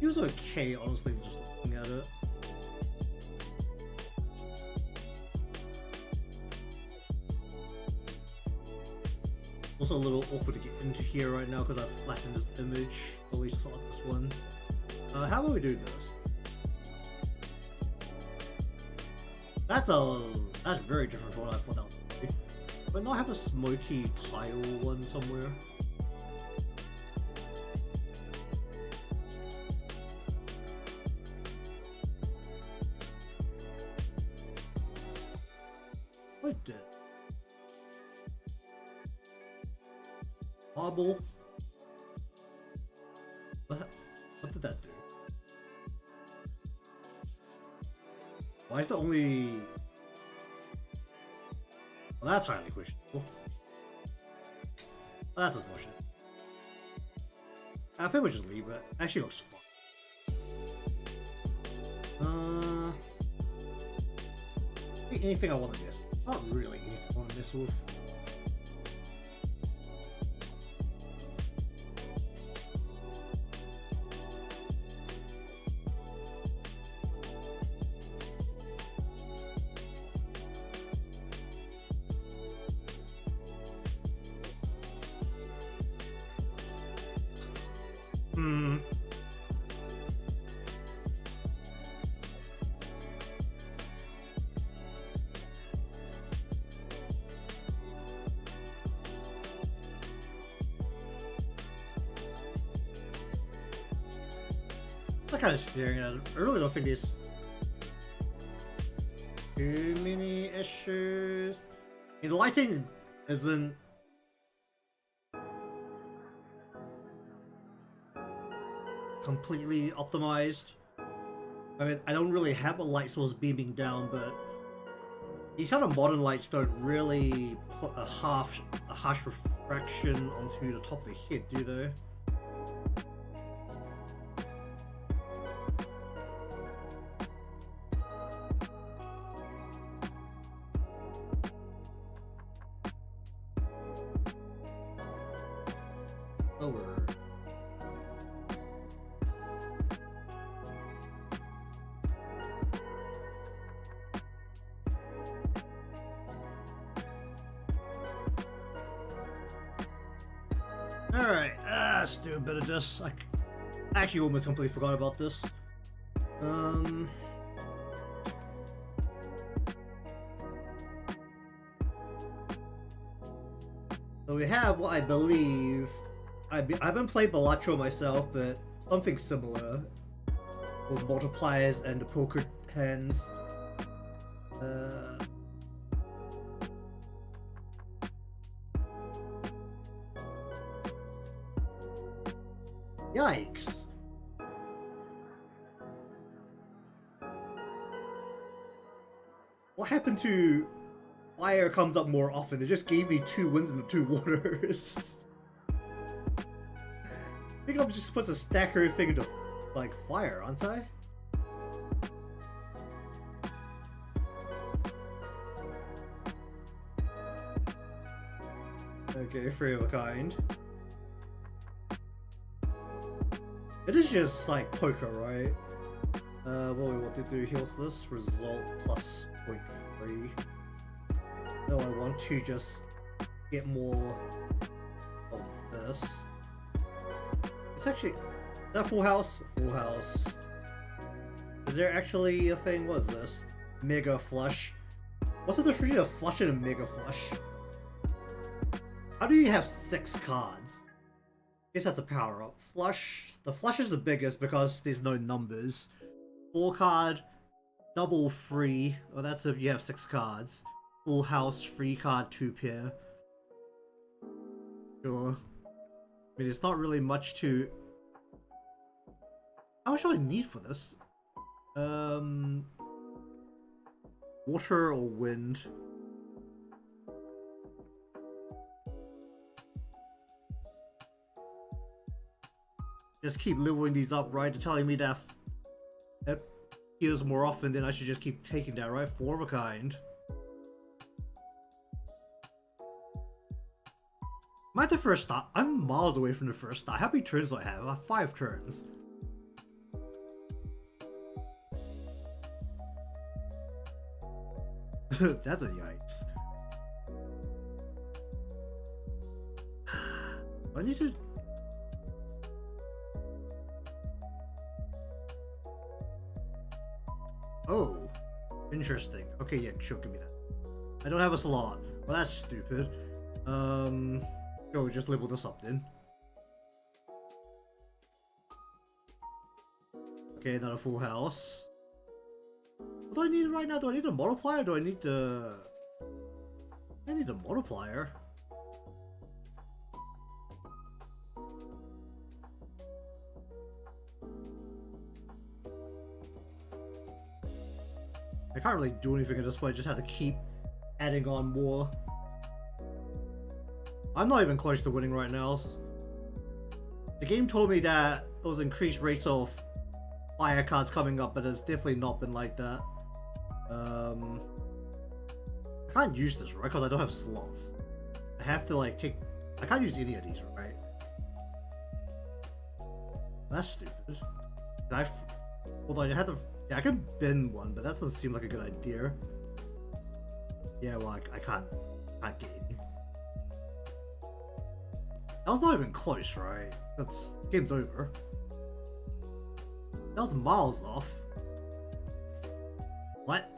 It was okay, honestly, just looking at it. Also a little awkward to get into here right now because I've flattened this image, at least on this one. How will we do this? That's very different from what I thought that was going to be. But not have a smoky tile one somewhere. What did? Marble? What did that do? Why is it only... Well, that's highly questionable. Well, that's unfortunate. I think we'll just leave it. Actually looks fun. Anything I want to miss? Not really anything I want to miss with. I'm kind of staring at it. I really don't think there's too many issues. I mean, the lighting isn't completely optimized. I mean, I don't really have a light source beaming down, but these kind of modern lights don't really put a harsh refraction onto the top of the head, do they? Lower. Alright, let's do a bit of this. I actually almost completely forgot about this. So we have what I believe I've been playing Balatro myself, but something similar with multipliers and the poker hands. Yikes. What happened to fire comes up more often? They just gave me 2 winds and 2 waters. I think I'm just supposed to stack everything into like fire, aren't I? Okay, 3 of a kind. It is just like poker, right? What we want to do heals this result plus 0.3. No, I want to just get more of this. It's actually that full house. Full house. Is there actually a thing? What is this? Mega flush. What's the difference between a flush and a mega flush? How do you have 6 cards? I guess that's a power up. Flush. The flush is the biggest because there's no numbers. 4 card, double 3. Well, that's if you have 6 cards. Full house, 3 card, 2 pair. Sure. I mean, it's not really much to. How much do I need for this? Water or wind? Just keep leveling these up, right? They're telling me that heals more often, then I should just keep taking that, right? 4 of a kind. Am I at the first start? I'm miles away from the first start. How many turns do I have? I have 5 turns. That's a yikes. I need to. Oh, interesting. Okay, yeah, sure, give me that. I don't have a slot. Well, that's stupid. Go, just level this up then. Okay, another full house. What do I need right now? Do I need a multiplier? Do I need the... I need a multiplier. I can't really do anything at this point, I just have to keep adding on more. I'm not even close to winning right now. The game told me that there was increased rates of fire cards coming up, but it's definitely not been like that. I can't use this, right? Because I don't have slots. I have to like take... I can't use any of these, right? That's stupid. Did I... Hold on, I had to... Yeah, I can bend one, but that doesn't seem like a good idea. Yeah, well, I can't get any. That was not even close, right? That's... Game's over. That was miles off. What?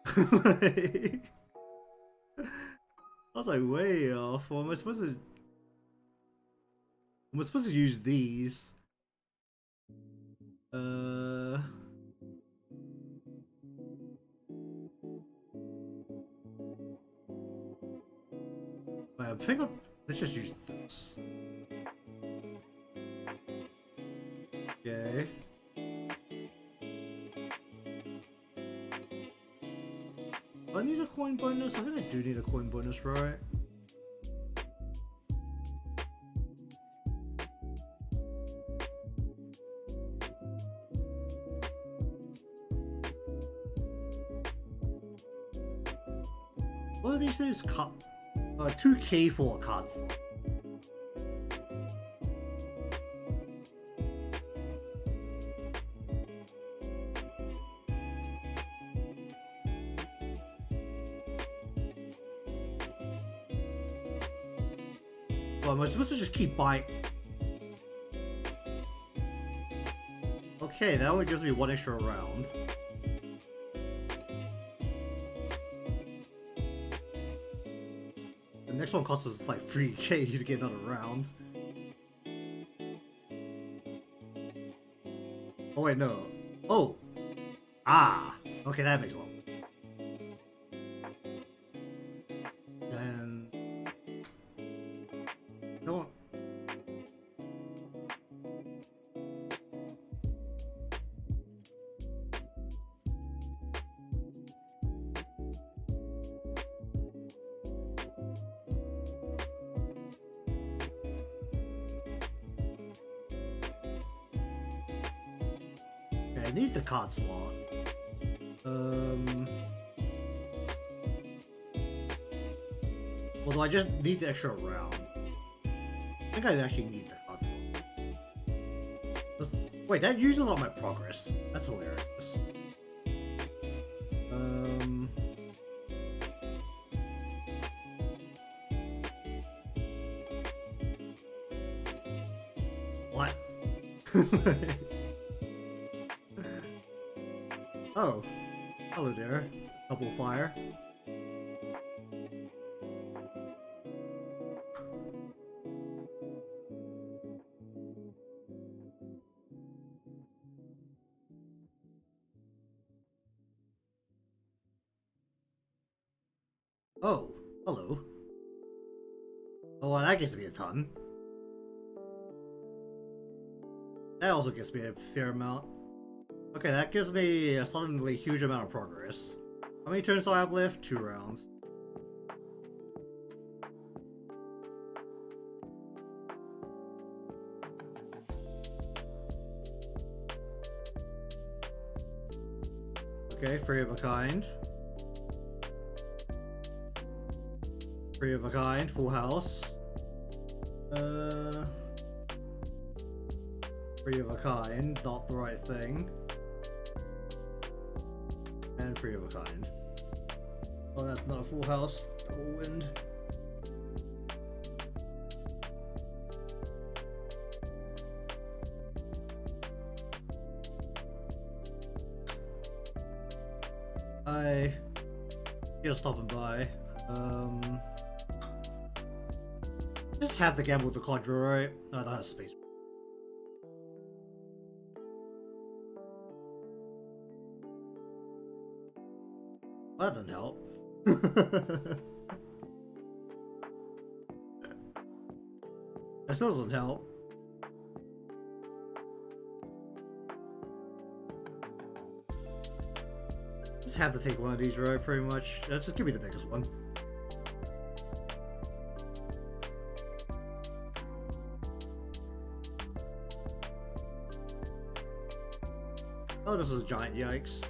I was like way off. Well, am I supposed to... Am I supposed to use these? I think let's just use this. Okay. Do I need a coin bonus? I think I do need a coin bonus, right? What are these things? 2k for cards. Well, am I supposed to just keep buying? Okay, that only gives me 1 extra round. The next one costs us like 3k to get another round. wait, no. Oh. Ah. Okay, that makes a lot. And don't. Okay, I need the card slot. Although I just need the extra round. I think I actually need the card slot. Wait, that uses all my progress. That's hilarious. What? Oh. Hello there. Double fire. Oh, hello. Oh, well, that gets me a ton. That also gets me a fair amount. Okay, that gives me a suddenly huge amount of progress. How many turns do I have left? 2 rounds. Okay, 3 of a kind. 3 of a kind, full house. 3 of a kind, not the right thing. And 3 of a kind. Oh, that's not a full house. Double wind. Hi. Just stopping by. Just have to gamble with the conjurer, right? No, I don't have space. That doesn't help. That still doesn't help. Just have to take one of these, right? Pretty much. Just give me the biggest one. Oh, this is a giant yikes.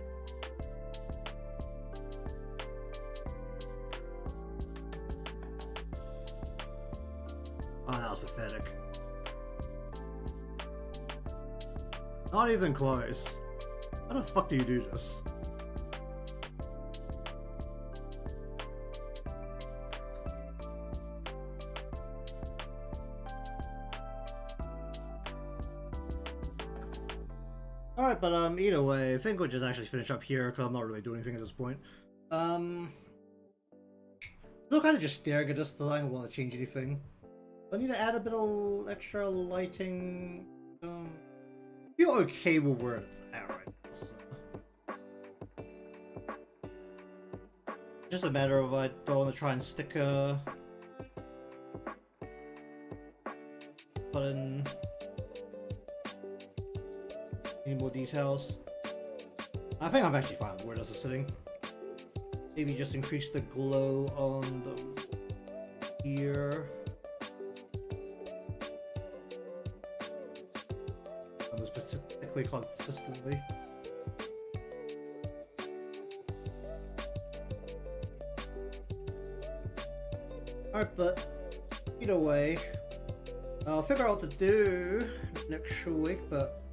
Oh, that was pathetic. Not even close. How the fuck do you do this? Alright, but either way, I think we'll just actually finish up here because I'm not really doing anything at this point. Still kind of just staring at this, so I don't want to change anything. I need to add a bit of extra lighting. Feel okay with where it's at right now. So. Just a matter of I don't want to try and stick a button. Any more details? I think I'm actually fine with where this is sitting. Maybe just increase the glow on the here. On this specifically consistently. Alright, but either way, I'll figure out what to do next week, but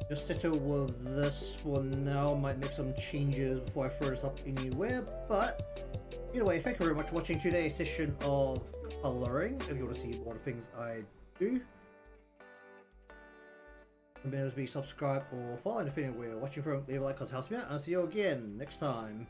just settle with this one now. Might make some changes before I throw this up anywhere, but either way, thank you very much for watching today's session of coloring. If you want to see more of the things I do, remember to be subscribed or follow, depending on where you're watching from. Leave a like, cause it helps me out, and I'll see you again next time.